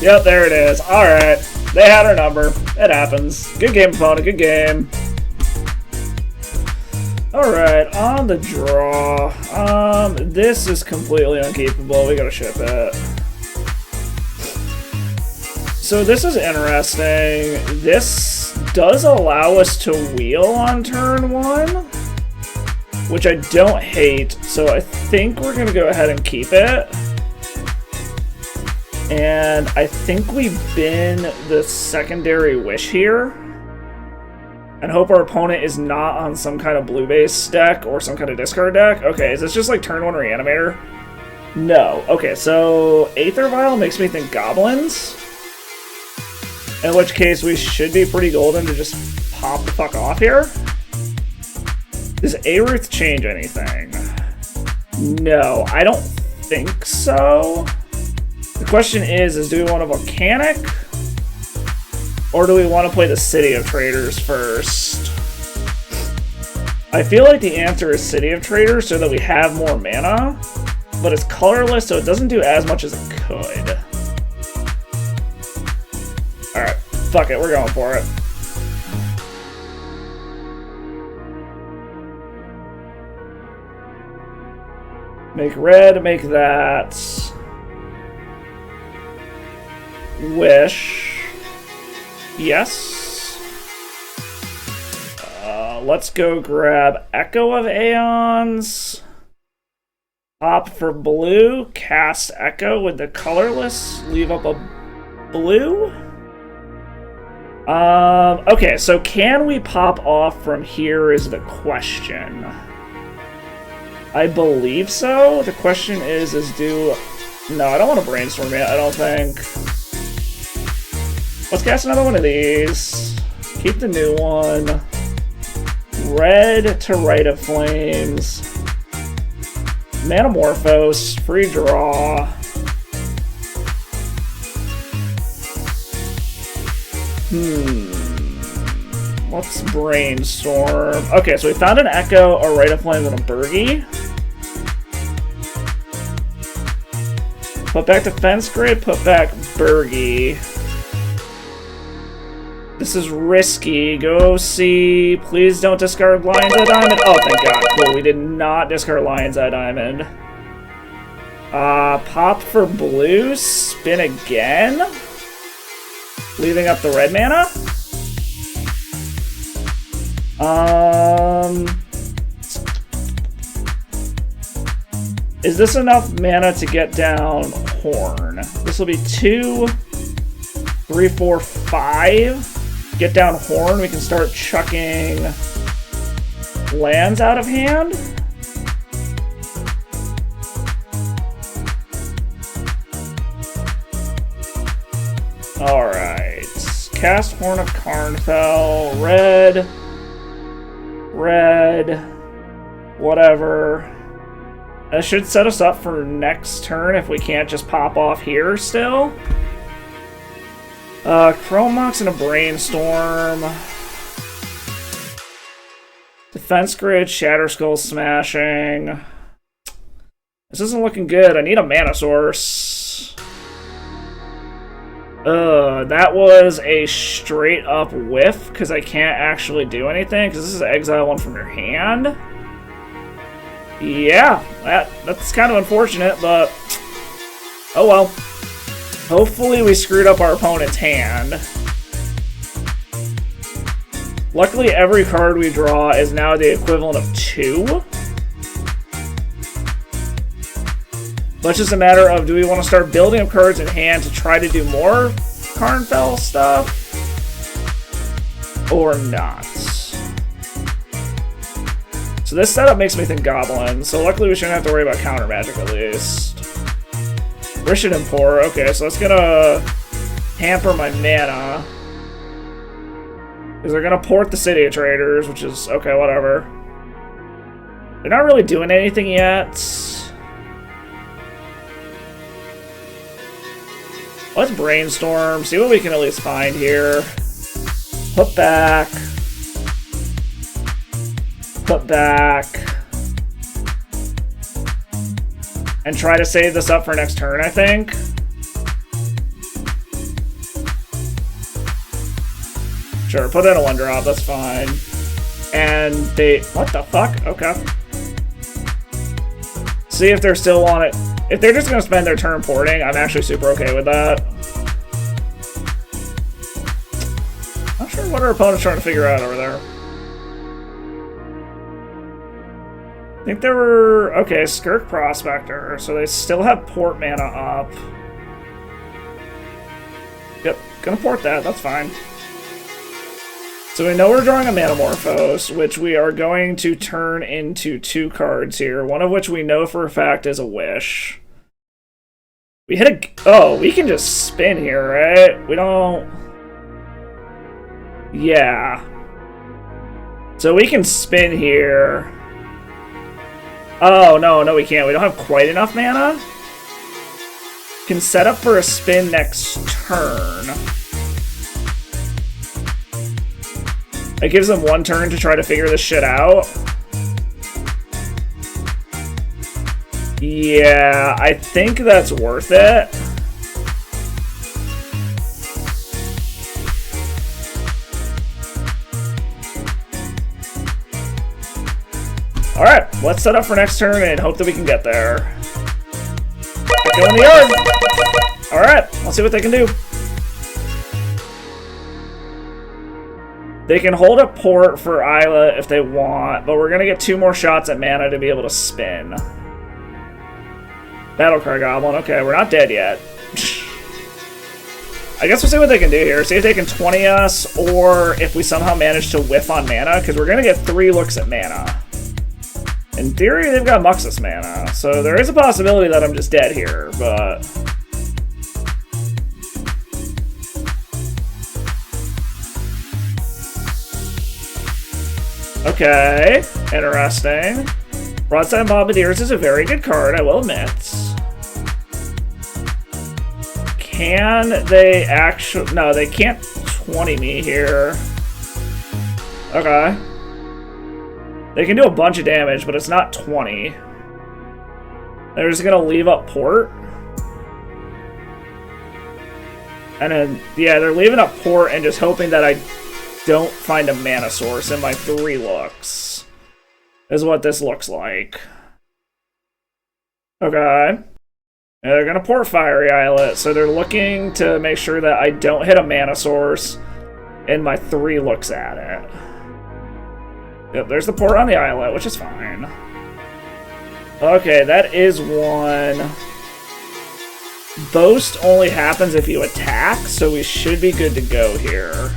Yep, there it is. Alright. They had our number. It happens. Good game, opponent. Good game. Alright, on the draw. This is completely unkeepable. We gotta ship it. So this is interesting. This does allow us to wheel on turn 1, which I don't hate. So I think we're gonna go ahead and keep it. And I think we bin the secondary wish here. And hope our opponent is not on some kind of blue-based deck or some kind of discard deck. Okay, is this just like turn 1 Reanimator? No. Okay, so Aether Vial makes me think Goblins. In which case we should be pretty golden to just pop the fuck off here. Does Aruth change anything? No, I don't think so. The question is do we want a Volcanic? Or do we want to play the City of Traders first? I feel like the answer is City of Traders so that we have more mana, but it's colorless so it doesn't do as much as it could. Alright, fuck it, we're going for it. Make red, make that. Wish. Yes. Let's go grab Echo of Aeons. Opt for blue. Cast Echo with the colorless. Leave up a blue. Okay, so can we pop off from here is the question. I believe so. The question is do... No, I don't want to brainstorm yet, I don't think. Let's cast another one of these. Keep the new one. Red to Rite of Flames. Manamorphose. Free draw. Let's brainstorm. Okay, so we found an Echo, a Rite of Flames, and a Burgie. Put back Defense Grid, put back Burgie. This is risky. Go see. Please don't discard Lion's Eye Diamond. Oh, thank God. Cool. We did not discard Lion's Eye Diamond. Pop for blue. Spin again. Leaving up the red mana. Is this enough mana to get down Horn? This will be 2, 3, 4, 5. Get down Horn, we can start chucking lands out of hand. Alright. Cast Horn of Karnfell. Red. Red. Whatever. That should set us up for next turn if we can't just pop off here still. Chrome Mox and a Brainstorm. Defense Grid, Shatter Skull Smashing. This isn't looking good. I need a mana source. That was a straight up whiff because I can't actually do anything because this is exile one from your hand. Yeah, that's kind of unfortunate, but oh well. Hopefully we screwed up our opponent's hand. Luckily every card we draw is now the equivalent of 2. But it's just a matter of do we want to start building up cards in hand to try to do more Karnfell stuff? Or not? So this setup makes me think Goblins, so luckily we shouldn't have to worry about counter magic at least. Rishon and Poor, okay, so that's gonna hamper my mana. Because they're gonna port the City of Traders, which is, okay, whatever. They're not really doing anything yet. Let's brainstorm, see what we can at least find here. Put back. Put back. And try to save this up for next turn, I think. Sure, put in a 1-drop, that's fine. And they... What the fuck? Okay. See if they're still on it. If they're just gonna spend their turn porting, I'm actually super okay with that. Not sure what our opponent's trying to figure out over there. I think they were... Okay, Skirk Prospector, so they still have port mana up. Yep, gonna port that, that's fine. So we know we're drawing a Manamorphose, which we are going to turn into 2 cards here, one of which we know for a fact is a Wish. We hit a... Oh, we can just spin here, right? We don't... Yeah. So we can spin here. Oh, no, we can't. We don't have quite enough mana. Can set up for a spin next turn. It gives them 1 turn to try to figure this shit out. Yeah, I think that's worth it. Alright, let's set up for next turn and hope that we can get there. Go in the yard! Alright, let's see what they can do. They can hold a port for Isla if they want, but we're gonna get 2 more shots at mana to be able to spin. Battlecry Goblin, okay, we're not dead yet. I guess we'll see what they can do here. See if they can 20 us, or if we somehow manage to whiff on mana, because we're gonna get 3 looks at mana. In theory, they've got Muxus mana, so there is a possibility that I'm just dead here, but... Okay, interesting. Broadside Bombardiers is a very good card, I will admit. Can they actually... No, they can't 20 me here. Okay. They can do a bunch of damage, but it's not 20. They're just gonna leave up port. And then, yeah, they're leaving up port and just hoping that I don't find a mana source in my 3 looks. Is what this looks like. Okay. And they're gonna port Fiery Islet, so they're looking to make sure that I don't hit a mana source in my 3 looks at it. Yep, there's the port on the islet, which is fine. Okay, that is 1. Boast only happens if you attack, so we should be good to go here.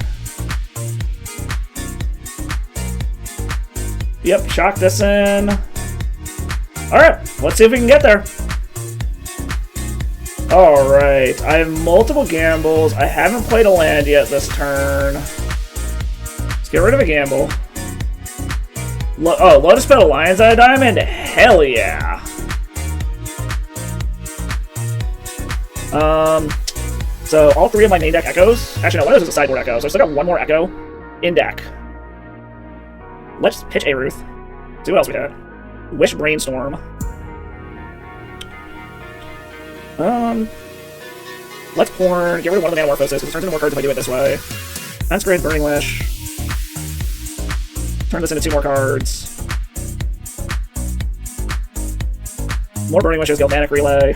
Yep, shock this in. Alright, let's see if we can get there. Alright, I have multiple gambles. I haven't played a land yet this turn. Let's get rid of a gamble. Oh, Lotus Petal Lion's Eye Diamond? Hell yeah! So all 3 of my main deck echoes... Actually, no, one of those is a sideboard echo, so I still got 1 more echo in deck. Let's pitch Aruth. See what else we got. Wish Brainstorm. Let's Porn, get rid of one of the Manamorphoses, because it turns into more cards if I do it this way. Fence Grid, Burning Wish. Turn this into 2 more cards. More Burning Wishes, Galvanic Relay.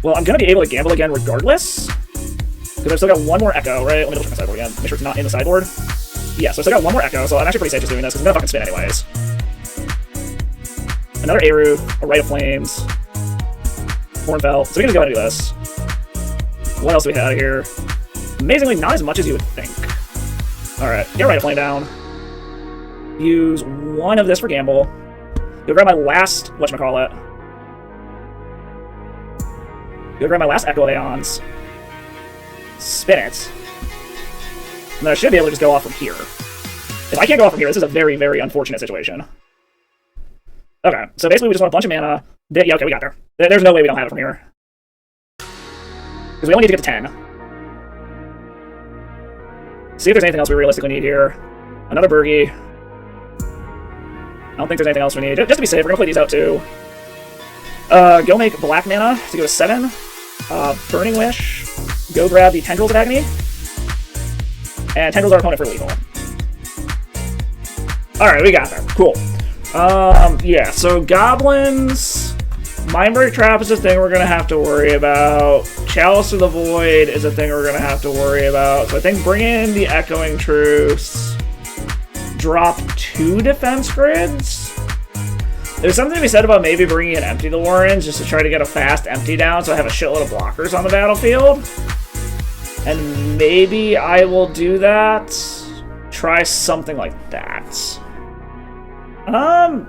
Well, I'm gonna be able to gamble again regardless. Because I've still got 1 more Echo, right? Let me double check my sideboard again. Make sure it's not in the sideboard. Yeah, so I still got 1 more Echo, so I'm actually pretty safe just doing this, because I'm gonna fucking spin anyways. Another Eru, a Rite of Flames. Hornfell. So we can just go ahead and do this. What else do we have here? Amazingly, not as much as you would think. Alright, get Rite of Flame down. Use 1 of this for gamble. Go grab my last, whatchamacallit. Go grab my last Echo of Aeons. Spin it. And then I should be able to just go off from here. If I can't go off from here, this is a very, very unfortunate situation. Okay, so basically we just want a bunch of mana. Yeah, okay, we got there. There's no way we don't have it from here. Because we only need to get to 10. See if there's anything else we realistically need here. Another Burgie. I don't think there's anything else we need. Just to be safe, we're going to play these out too. Go make black mana to go to 7. Burning Wish. Go grab the Tendrils of Agony. And tendrils our opponent for lethal. Alright, we got there. Cool. Yeah, so goblins... Mindbreak Trap is a thing we're going to have to worry about. Chalice of the Void is a thing we're going to have to worry about. So I think bring in the Echoing Truths. Drop 2 defense grids. There's something to be said about maybe bringing in Empty the Warrens just to try to get a fast empty down so I have a shitload of blockers on the battlefield. And maybe I will do that. Try something like that.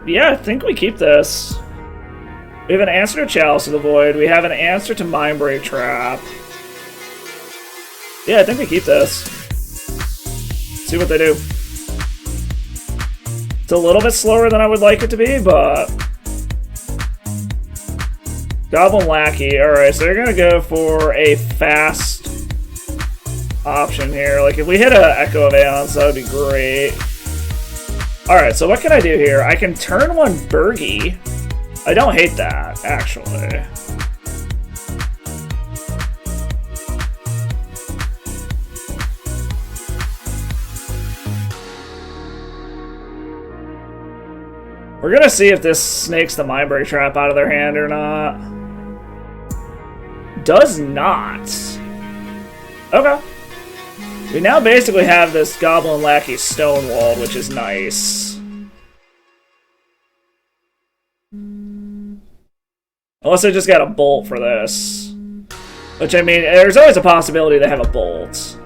Yeah, I think we keep this. We have an answer to Chalice of the Void. We have an answer to Mindbreak Trap. Yeah, I think we keep this. See what they do. It's a little bit slower than I would like it to be, but... Goblin Lackey. Alright, so they're gonna go for a fast option here. Like, if we hit an Echo of Aeons, that would be great. Alright, so what can I do here? I can turn one Burgie. I don't hate that, actually. We're gonna see if this snakes the Mindbreak Trap out of their hand or not. Does not. Okay. We now basically have this Goblin Lackey Stonewalled, which is nice. Unless I just got a bolt for this. Which, I mean, there's always a possibility they have a bolt.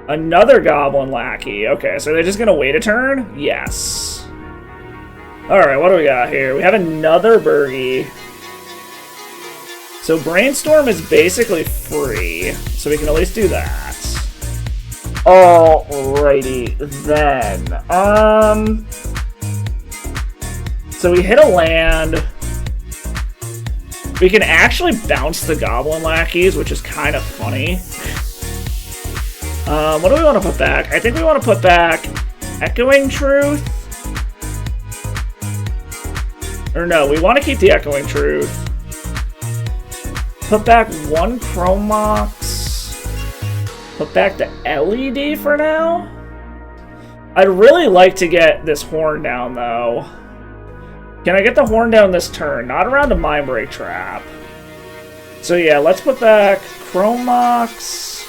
Another Goblin Lackey. Okay, so they're just gonna wait a turn? Yes. Alright, what do we got here? We have another Burgie. So Brainstorm is basically free. So we can at least do that. Alrighty, then. So we hit a land. We can actually bounce the Goblin Lackeys, which is kind of funny. What do we want to put back? I think we want to put back Echoing Truth. Or no, we want to keep the Echoing Truth. Put back one Chrome Mox. Put back the LED for now. I'd really like to get this horn down, though. Can I get the horn down this turn? Not around a Mindbreak Trap. So yeah, let's put back Chrome Mox,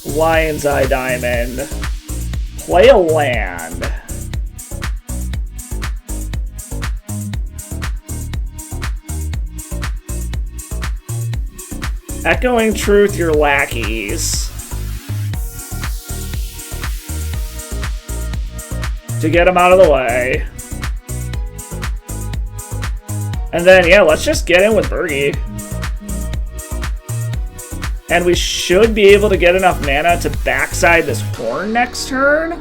Lion's Eye Diamond, play a land. Echoing Truth your lackeys. To get them out of the way. And then, yeah, let's just get in with Burgie. And we should be able to get enough mana to backside this horn next turn.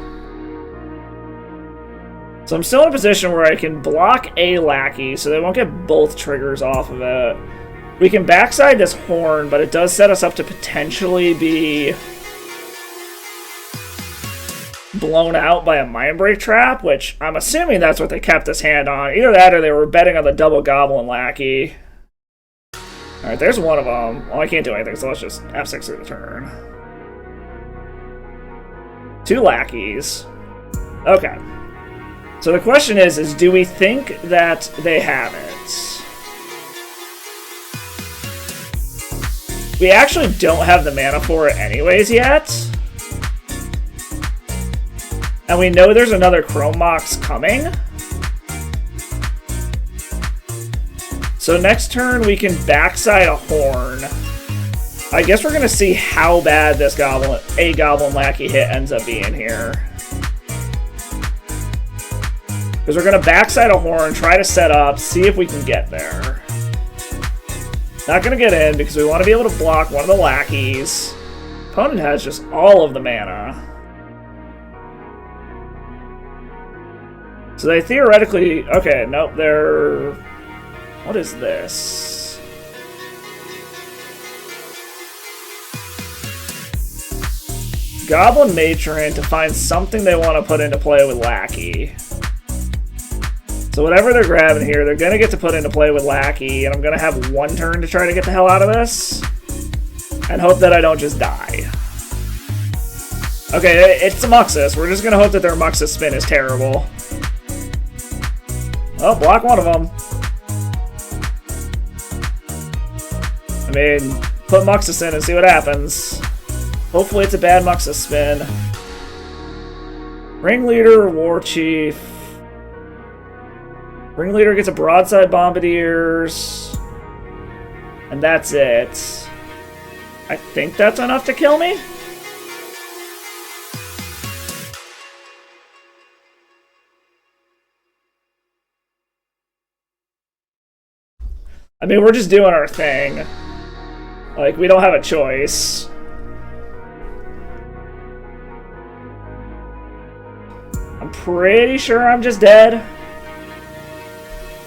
So I'm still in a position where I can block a lackey, so they won't get both triggers off of it. We can backside this horn, but it does set us up to potentially be blown out by a Mindbreak Trap, which I'm assuming that's what they kept this hand on. Either that or they were betting on the double Goblin Lackey. Alright, there's one of them. Well, I can't do anything, so let's just F6 through the turn. 2 lackeys. Okay. So the question is do we think that they have it? We actually don't have the mana for it anyways yet. And we know there's another Chrome Mox coming. So next turn we can backside a horn. I guess we're gonna see how bad this Goblin Lackey hit ends up being here. Because we're gonna backside a horn, try to set up, see if we can get there. Not gonna get in because we want to be able to block one of the lackeys. Opponent has just all of the mana. So they theoretically... Okay, nope, they're... What is this? Goblin Matron to find something they want to put into play with Lackey. So whatever they're grabbing here, they're going to get to put into play with Lackey, and I'm going to have one turn to try to get the hell out of this. And hope that I don't just die. Okay, it's a Muxus. We're just gonna hope that their Muxus spin is terrible. Oh, block one of them. I mean, put Muxus in and see what happens. Hopefully it's a bad Muxus spin. Ringleader, War Chief. Ringleader gets a Broadside Bombardiers. And that's it. I think that's enough to kill me? I mean, we're just doing our thing. Like, we don't have a choice. I'm pretty sure I'm just dead.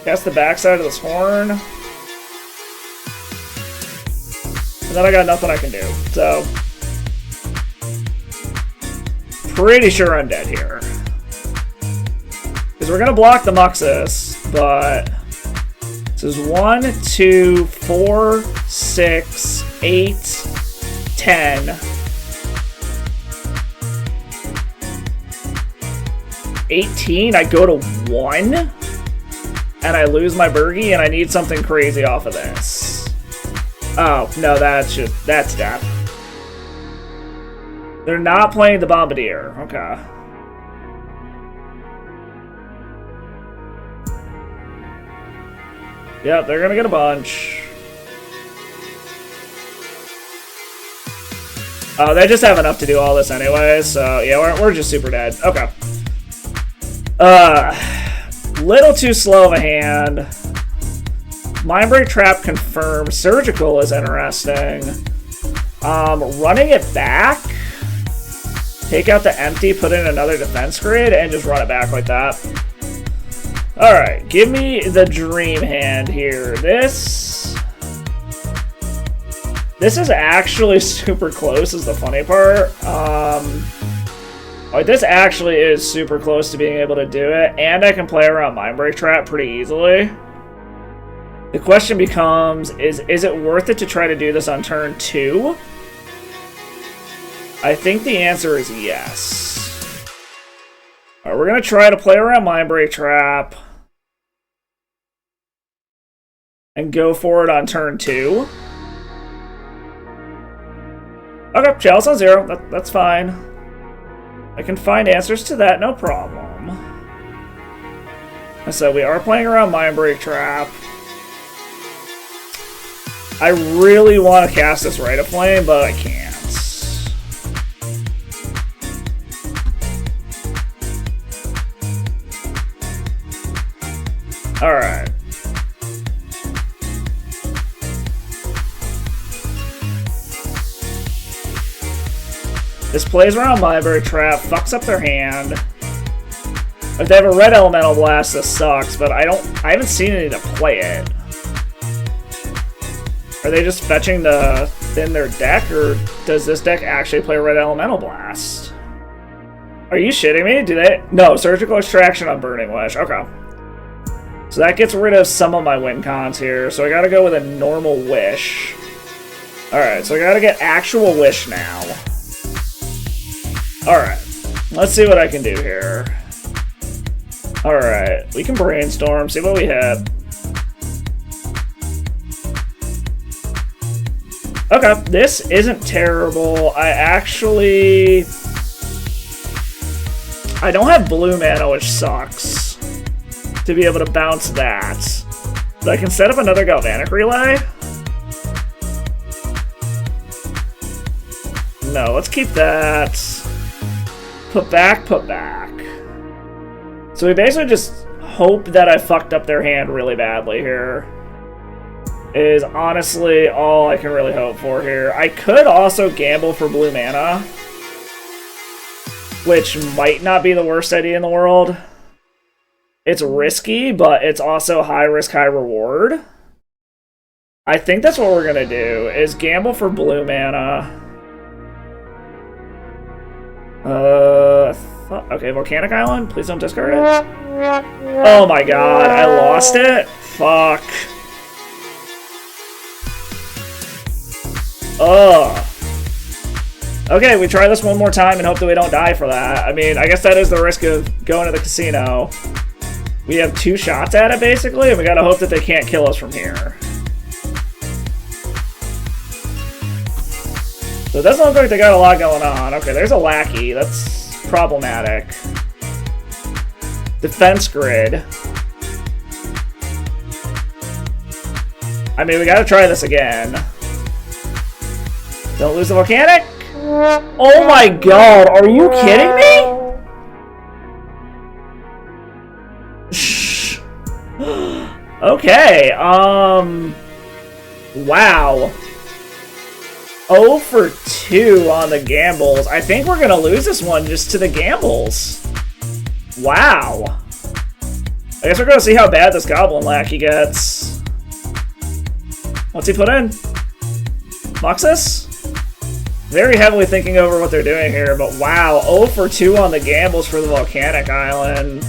Cast the backside of this horn. And then I got nothing I can do, so... Pretty sure I'm dead here. Because we're gonna block the Muxus, but... This is 1, 2, 4, 6, 8, 10. 18, I go to 1? And I lose my Burgie, and I need something crazy off of this. Oh, no, that's death. They're not playing the Bombardier. Okay. Yep, they're gonna get a bunch. Oh, they just have enough to do all this anyway, so yeah, we're just super dead. Okay. Little too slow of a hand. Mindbreak Trap confirmed. Surgical is interesting. Running it back. Take out the empty, put in another defense grid, and just run it back like that. Alright, give me the dream hand here. This is actually super close, is the funny part. Like, this actually is super close to being able to do it, and I can play around Mindbreak Trap pretty easily. The question becomes, is it worth it to try to do this on turn 2? I think the answer is yes. Alright, we're going to try to play around Mindbreak Trap. And go for it on turn 2. Okay, Chalice on 0. That's fine. I can find answers to that, no problem. So we are playing around Mindbreak Trap. I really want to cast this Rite of Flame, but I can't. Alright. This plays around Mindbreak Trap, fucks up their hand. If they have a red Elemental Blast, this sucks, but I haven't seen any to play it. Are they just fetching to thin their deck, or does this deck actually play red Elemental Blast? Are you shitting me? Do they? No, Surgical Extraction on Burning Wish. Okay. So that gets rid of some of my win cons here, so I gotta go with a normal Wish. Alright, so I gotta get actual Wish now. Alright, let's see what I can do here. Alright, we can brainstorm, see what we hit. Okay, this isn't terrible. I don't have blue mana, which sucks. To be able to bounce that. But I can set up another Galvanic Relay. No, let's keep that. Put back, put back. So we basically just hope that I fucked up their hand really badly here. Is honestly all I can really hope for here. I could also gamble for blue mana, which might not be the worst idea in the world. It's risky, but it's also high risk, high reward. I think that's what we're gonna do, is gamble for blue mana. Okay, Volcanic Island, please don't discard it. Oh my god, I lost it? Fuck. Ugh. Okay, we try this one more time and hope that we don't die for that. I mean, I guess that is the risk of going to the casino. We have 2 shots at it, basically, and we gotta hope that they can't kill us from here. So it doesn't look like they got a lot going on. Okay, there's a lackey. That's problematic. Defense grid. I mean, we gotta try this again. Don't lose the volcanic? Oh my god, are you kidding me? Shh. Okay, wow. 0 for 2 on the gambles. I think we're gonna lose this one just to the gambles. Wow. I guess we're gonna see how bad this goblin lackey gets. What's he put in? Muxus? Very heavily thinking over what they're doing here, but wow, 0 for 2 on the gambles for the volcanic island.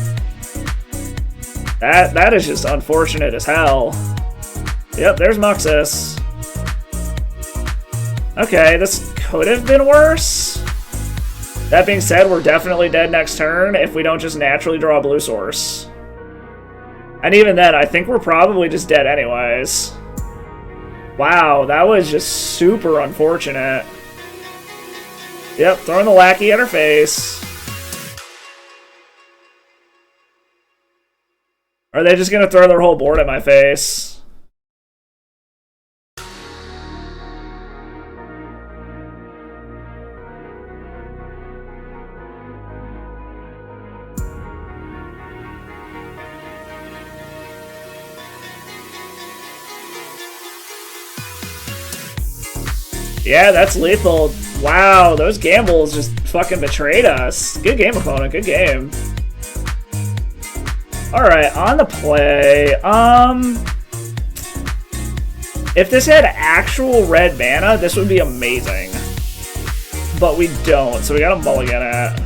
That is just unfortunate as hell. Yep, there's Muxus. Okay, this could have been worse. That being said, we're definitely dead next turn if we don't just naturally draw a blue source. And even then, I think we're probably just dead anyways. Wow, that was just super unfortunate. Yep, throwing the lackey at her face. Are they just gonna throw their whole board at my face? Yeah, that's lethal. Wow, those gambles just fucking betrayed us. Good game, opponent. Good game. Alright, on the play. If this had actual red mana, this would be amazing. But we don't, so we gotta mulligan it.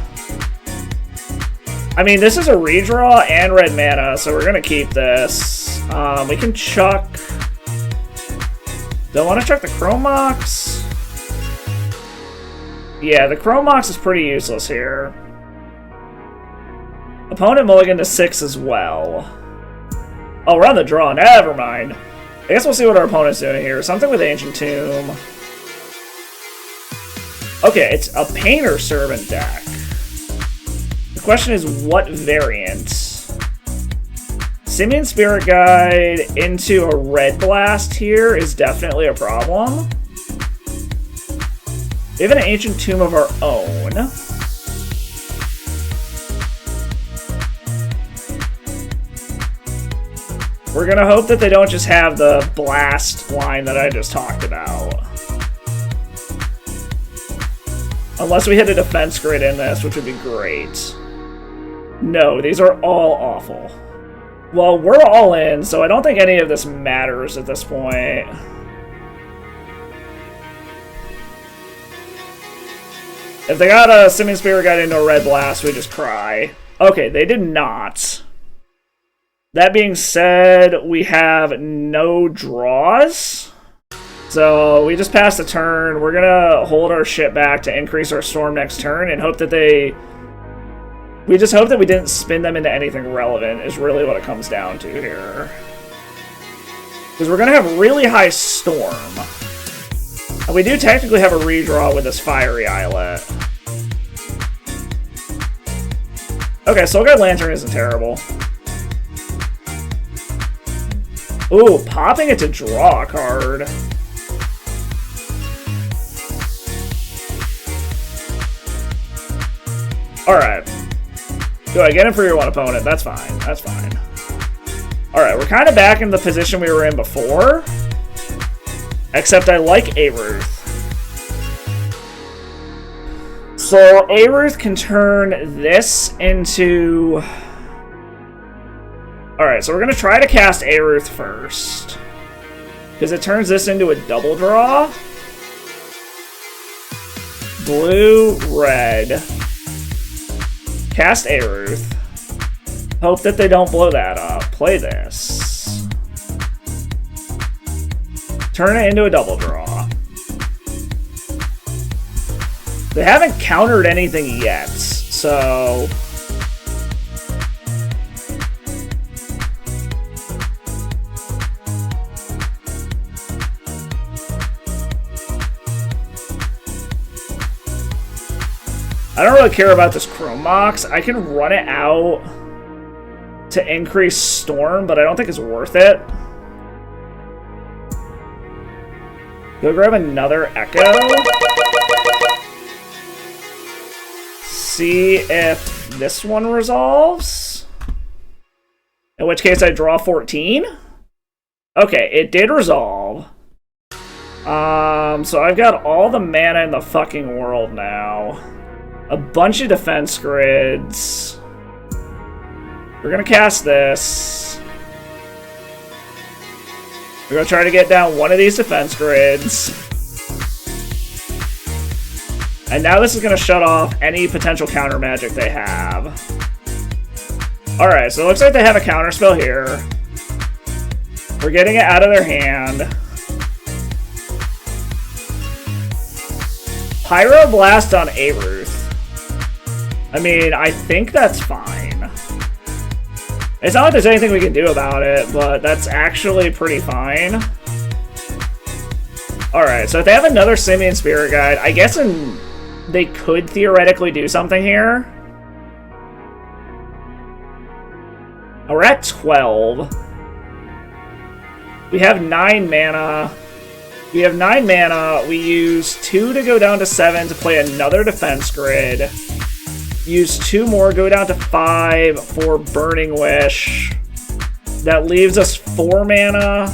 I mean, this is a redraw and red mana, so we're gonna keep this. We can chuck... Don't want to chuck the Chromox. Yeah, the Chromox is pretty useless here. Opponent mulligan to 6 as well. Oh, we're on the draw. Never mind. I guess we'll see what our opponent's doing here. Something with Ancient Tomb. Okay, it's a Painter Servant deck. The question is, what variant? Simian Spirit Guide into a Red Blast here is definitely a problem. We have an Ancient Tomb of our own. We're gonna hope that they don't just have the blast line that I just talked about. Unless we hit a defense grid in this, which would be great. No, these are all awful. Well, we're all in, so I don't think any of this matters at this point. If they got a Simian Spirit Guide into a Red Blast, we just cry. Okay, they did not. That being said, we have no draws. So we just passed the turn. We're gonna hold our shit back to increase our storm next turn and hope that they... We just hope that we didn't spin them into anything relevant is really what it comes down to here. Because we're gonna have really high storm. And we do technically have a redraw with this Fiery Islet. Okay, Soul Guide Lantern isn't terrible. Ooh, popping it to draw a card. Alright. Go ahead, get him for your one opponent. That's fine. That's fine. Alright, we're kind of back in the position we were in before. Except I like Aruth. So Aruth can turn this into... Alright, so we're going to try to cast Aruth first. Because it turns this into a double draw. Blue, red. Cast Aruth. Hope that they don't blow that up. Play this. Turn it into a double draw. They haven't countered anything yet, so... I don't really care about this Chrome Mox. I can run it out to increase Storm, but I don't think it's worth it. Go grab another Echo. See if this one resolves. In which case I draw 14. Okay, it did resolve. So I've got all the mana in the fucking world now. A bunch of defense grids. We're gonna cast this. We're gonna try to get down one of these defense grids. And now this is gonna shut off any potential counter magic they have. Alright, so it looks like they have a counter spell here. We're getting it out of their hand. Pyroblast on Aruth. I mean, I think that's fine. It's not like there's anything we can do about it, but that's actually pretty fine. Alright, so if they have another Simian Spirit Guide, I guess they could theoretically do something here. We're at 12. We have 9 mana. We have 9 mana. We use 2 to go down to 7 to play another defense grid. Use 2 more, go down to 5 for Burning Wish. That leaves us 4 mana.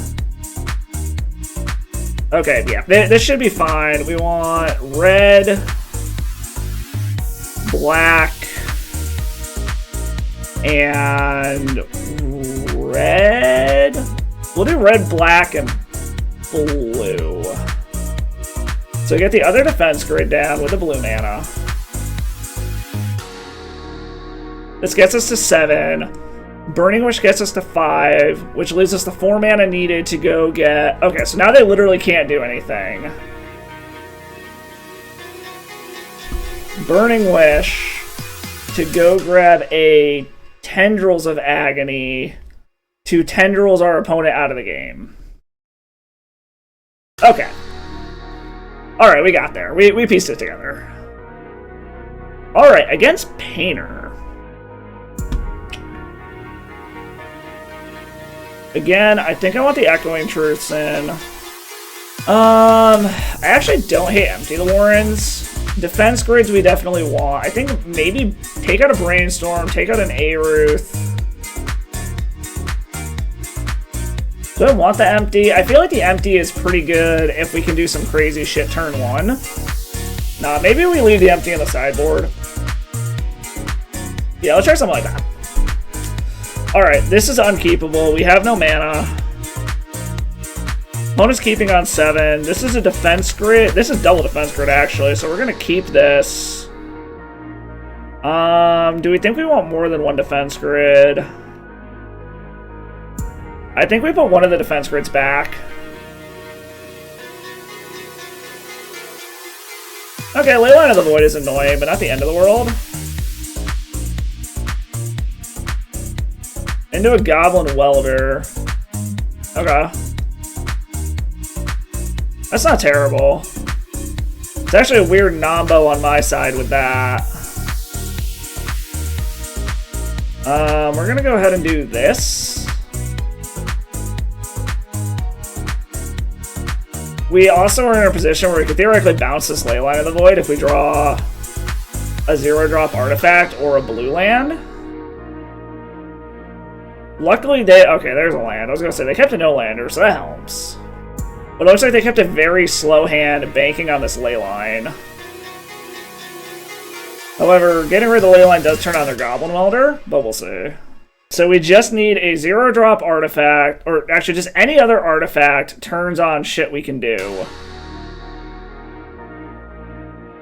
Okay, yeah, this should be fine. We want red, black, and red. We'll do red, black, and blue. So get the other defense grid down with the blue mana. This gets us to 7. Burning Wish gets us to 5, which leaves us the 4 mana needed to go get... Okay, so now they literally can't do anything. Burning Wish to go grab a Tendrils of Agony to Tendrils our opponent out of the game. Okay. Alright, we got there. We pieced it together. Alright, against Painter. Again, I think I want the Echoing Truths in. I actually don't hate Empty the Warrens. Defense grids we definitely want. I think maybe take out a Brainstorm, take out an Aruth. Do I want the Empty? I feel like the Empty is pretty good if we can do some crazy shit turn 1. Nah, maybe we leave the Empty on the sideboard. Yeah, let's try something like that. Alright, this is unkeepable. We have no mana. Opponent's keeping on 7. This is a defense grid. This is double defense grid, actually, so we're going to keep this. Do we think we want more than one defense grid? I think we put one of the defense grids back. Okay, Leyline of the Void is annoying, but not the end of the world. Into a Goblin Welder. Okay. That's not terrible. It's actually a weird nombo on my side with that. We're gonna go ahead and do this. We also are in a position where we could theoretically bounce this Leyline of the Void if we draw a 0-drop artifact or a blue land. Luckily, okay, there's a land. I was going to say, they kept a no-lander, so that helps. But it looks like they kept a very slow hand banking on this Leyline. However, getting rid of the Leyline does turn on their Goblin Welder, but we'll see. So we just need a 0-drop artifact, or actually just any other artifact turns on shit we can do.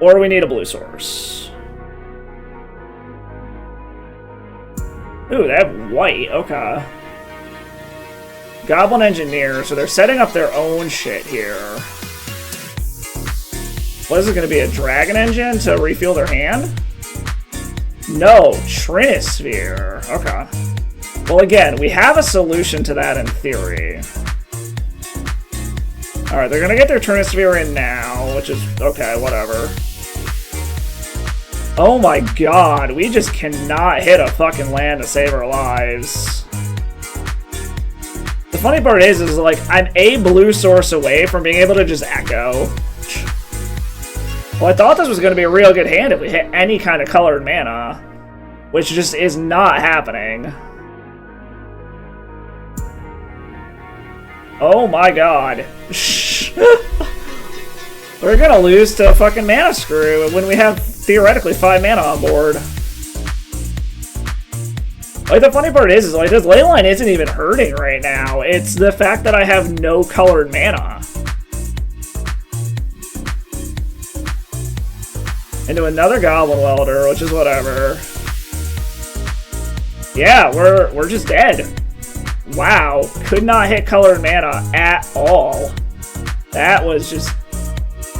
Or we need a blue source. Ooh, they have white. Okay. Goblin Engineer, so they're setting up their own shit here. What is it going to be, a dragon engine to refuel their hand? No, Trinisphere. Okay. Well, again, we have a solution to that in theory. Alright, they're going to get their Trinisphere in now, which is, okay, whatever. Oh my god, we just cannot hit a fucking land to save our lives. The funny part is like, I'm a blue source away from being able to just echo. Well, I thought this was going to be a real good hand if we hit any kind of colored mana, which just is not happening. Oh my god. We're gonna lose to a fucking mana screw when we have theoretically 5 mana on board. Like, the funny part is like, this leyline isn't even hurting right now. It's the fact that I have no colored mana. Into another Goblin Welder, which is whatever. Yeah, we're just dead. Wow, could not hit colored mana at all. That was just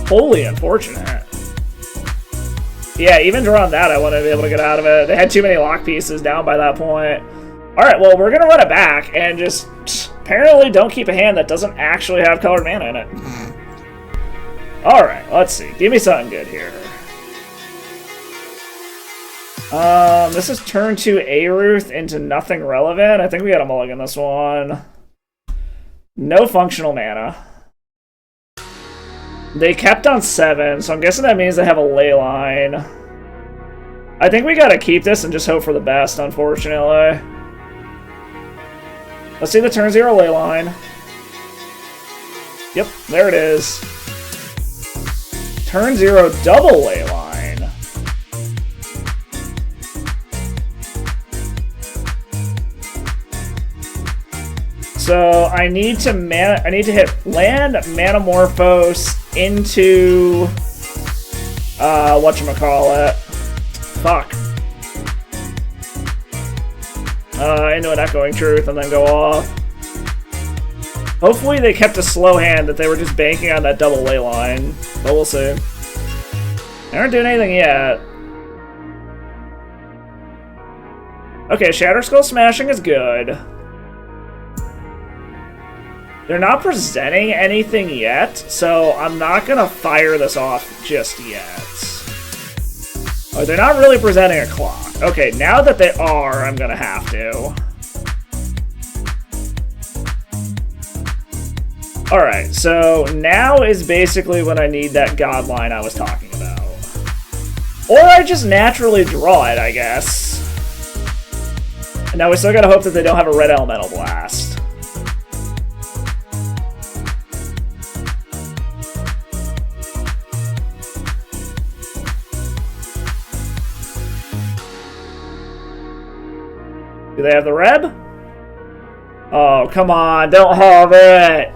wholly unfortunate. Yeah, even drawing that, I wouldn't be able to get out of it. They had too many lock pieces down by that point. Alright, well, we're going to run it back and just apparently don't keep a hand that doesn't actually have colored mana in it. Alright, let's see. Give me something good here. This is turn 2 Aruth into nothing relevant. I think we got a mulligan this one. No functional mana. They kept on 7, so I'm guessing that means they have a leyline. I think we gotta keep this and just hope for the best, unfortunately. Let's see the turn 0 leyline. Yep, there it is. Turn 0 double leyline. So I need to hit land Manamorphose into whatchamacallit. Fuck. Into an Echoing Truth and then go off. Hopefully they kept a slow hand that they were just banking on that double leyline. But we'll see. They aren't doing anything yet. Okay, Shatterskull Smashing is good. They're not presenting anything yet, so I'm not gonna fire this off just yet. Oh, they're not really presenting a clock. Okay, now that they are, I'm gonna have to. Alright, so now is basically when I need that godline I was talking about. Or I just naturally draw it, I guess. And now we still gotta hope that they don't have a red elemental blast. Do they have the red? Oh, come on, don't hover it!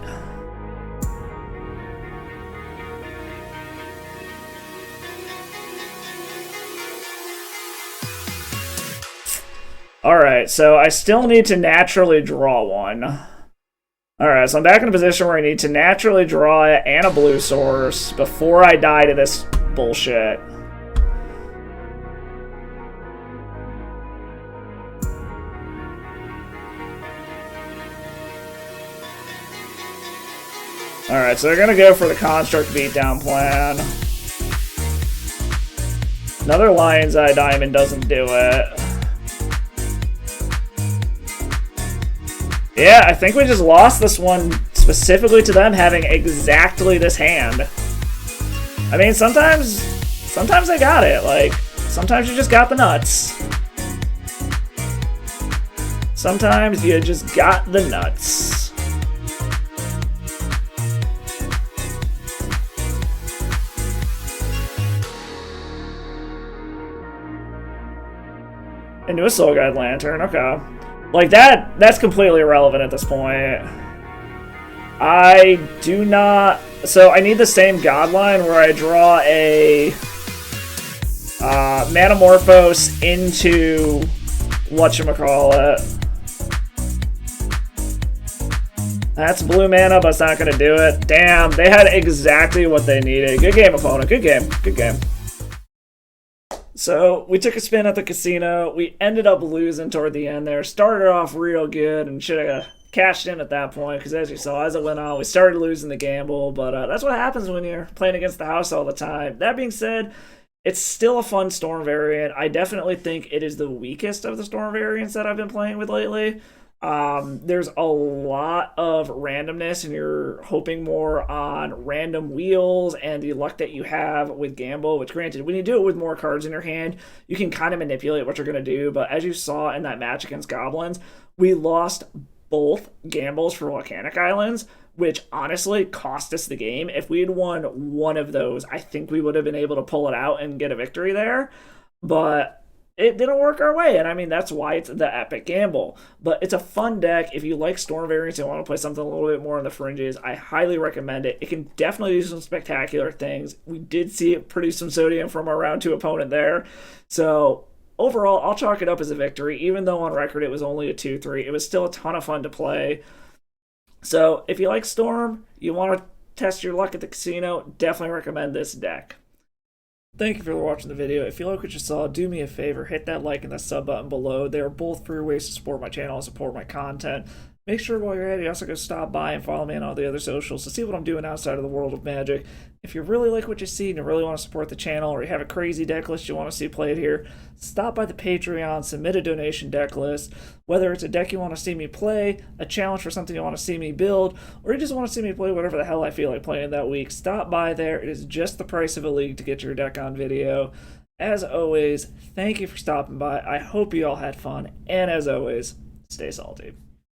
Alright, so I still need to naturally draw one. Alright, so I'm back in a position where I need to naturally draw it and a blue source before I die to this bullshit. Alright, so they're gonna go for the Construct Beatdown plan. Another Lion's Eye Diamond doesn't do it. Yeah, I think we just lost this one specifically to them having exactly this hand. I mean, sometimes they got it. Like, sometimes you just got the nuts. Sometimes you just got the nuts. Into a Soul Guide Lantern, okay. Like, that's completely irrelevant at this point. I do not... So, I need the same Godline where I draw a... Manamorphose into... whatchamacallit. That's blue mana, but it's not going to do it. Damn, they had exactly what they needed. Good game, opponent. Good game. Good game. So we took a spin at the casino. We ended up losing toward the end there. Started off real good and should have cashed in at that point because, as you saw, as it went on, we started losing the gamble. But that's what happens when you're playing against the house all the time. That being said, it's still a fun Storm variant. I definitely think it is the weakest of the Storm variants that I've been playing with lately. There's a lot of randomness, and you're hoping more on random wheels and the luck that you have with Gamble, which granted, when you do it with more cards in your hand, you can kind of manipulate what you're going to do. But as you saw in that match against Goblins, we lost both Gambles for Volcanic Islands, which honestly cost us the game. If we had won one of those, I think we would have been able to pull it out and get a victory there. But it didn't work our way, and I mean, that's why it's the epic gamble. But it's a fun deck. If you like Storm variants and want to play something a little bit more on the fringes, I highly recommend it. It can definitely do some spectacular things. We did see it produce some sodium from our round 2 opponent there. So overall, I'll chalk it up as a victory. Even though on record it was only a 2-3, it was still a ton of fun to play. So if you like Storm, you want to test your luck at the casino, definitely recommend this deck. Thank you for watching the video. If you like what you saw, do me a favor, hit that like and that sub button below. They are both free ways to support my channel and support my content. Make sure while you're at it, you also go stop by and follow me on all the other socials to see what I'm doing outside of the world of Magic. If you really like what you see and you really want to support the channel, or you have a crazy deck list you want to see played here, stop by the Patreon, submit a donation deck list. Whether it's a deck you want to see me play, a challenge for something you want to see me build, or you just want to see me play whatever the hell I feel like playing that week, stop by there. It is just the price of a league to get your deck on video. As always, thank you for stopping by. I hope you all had fun, and as always, stay salty.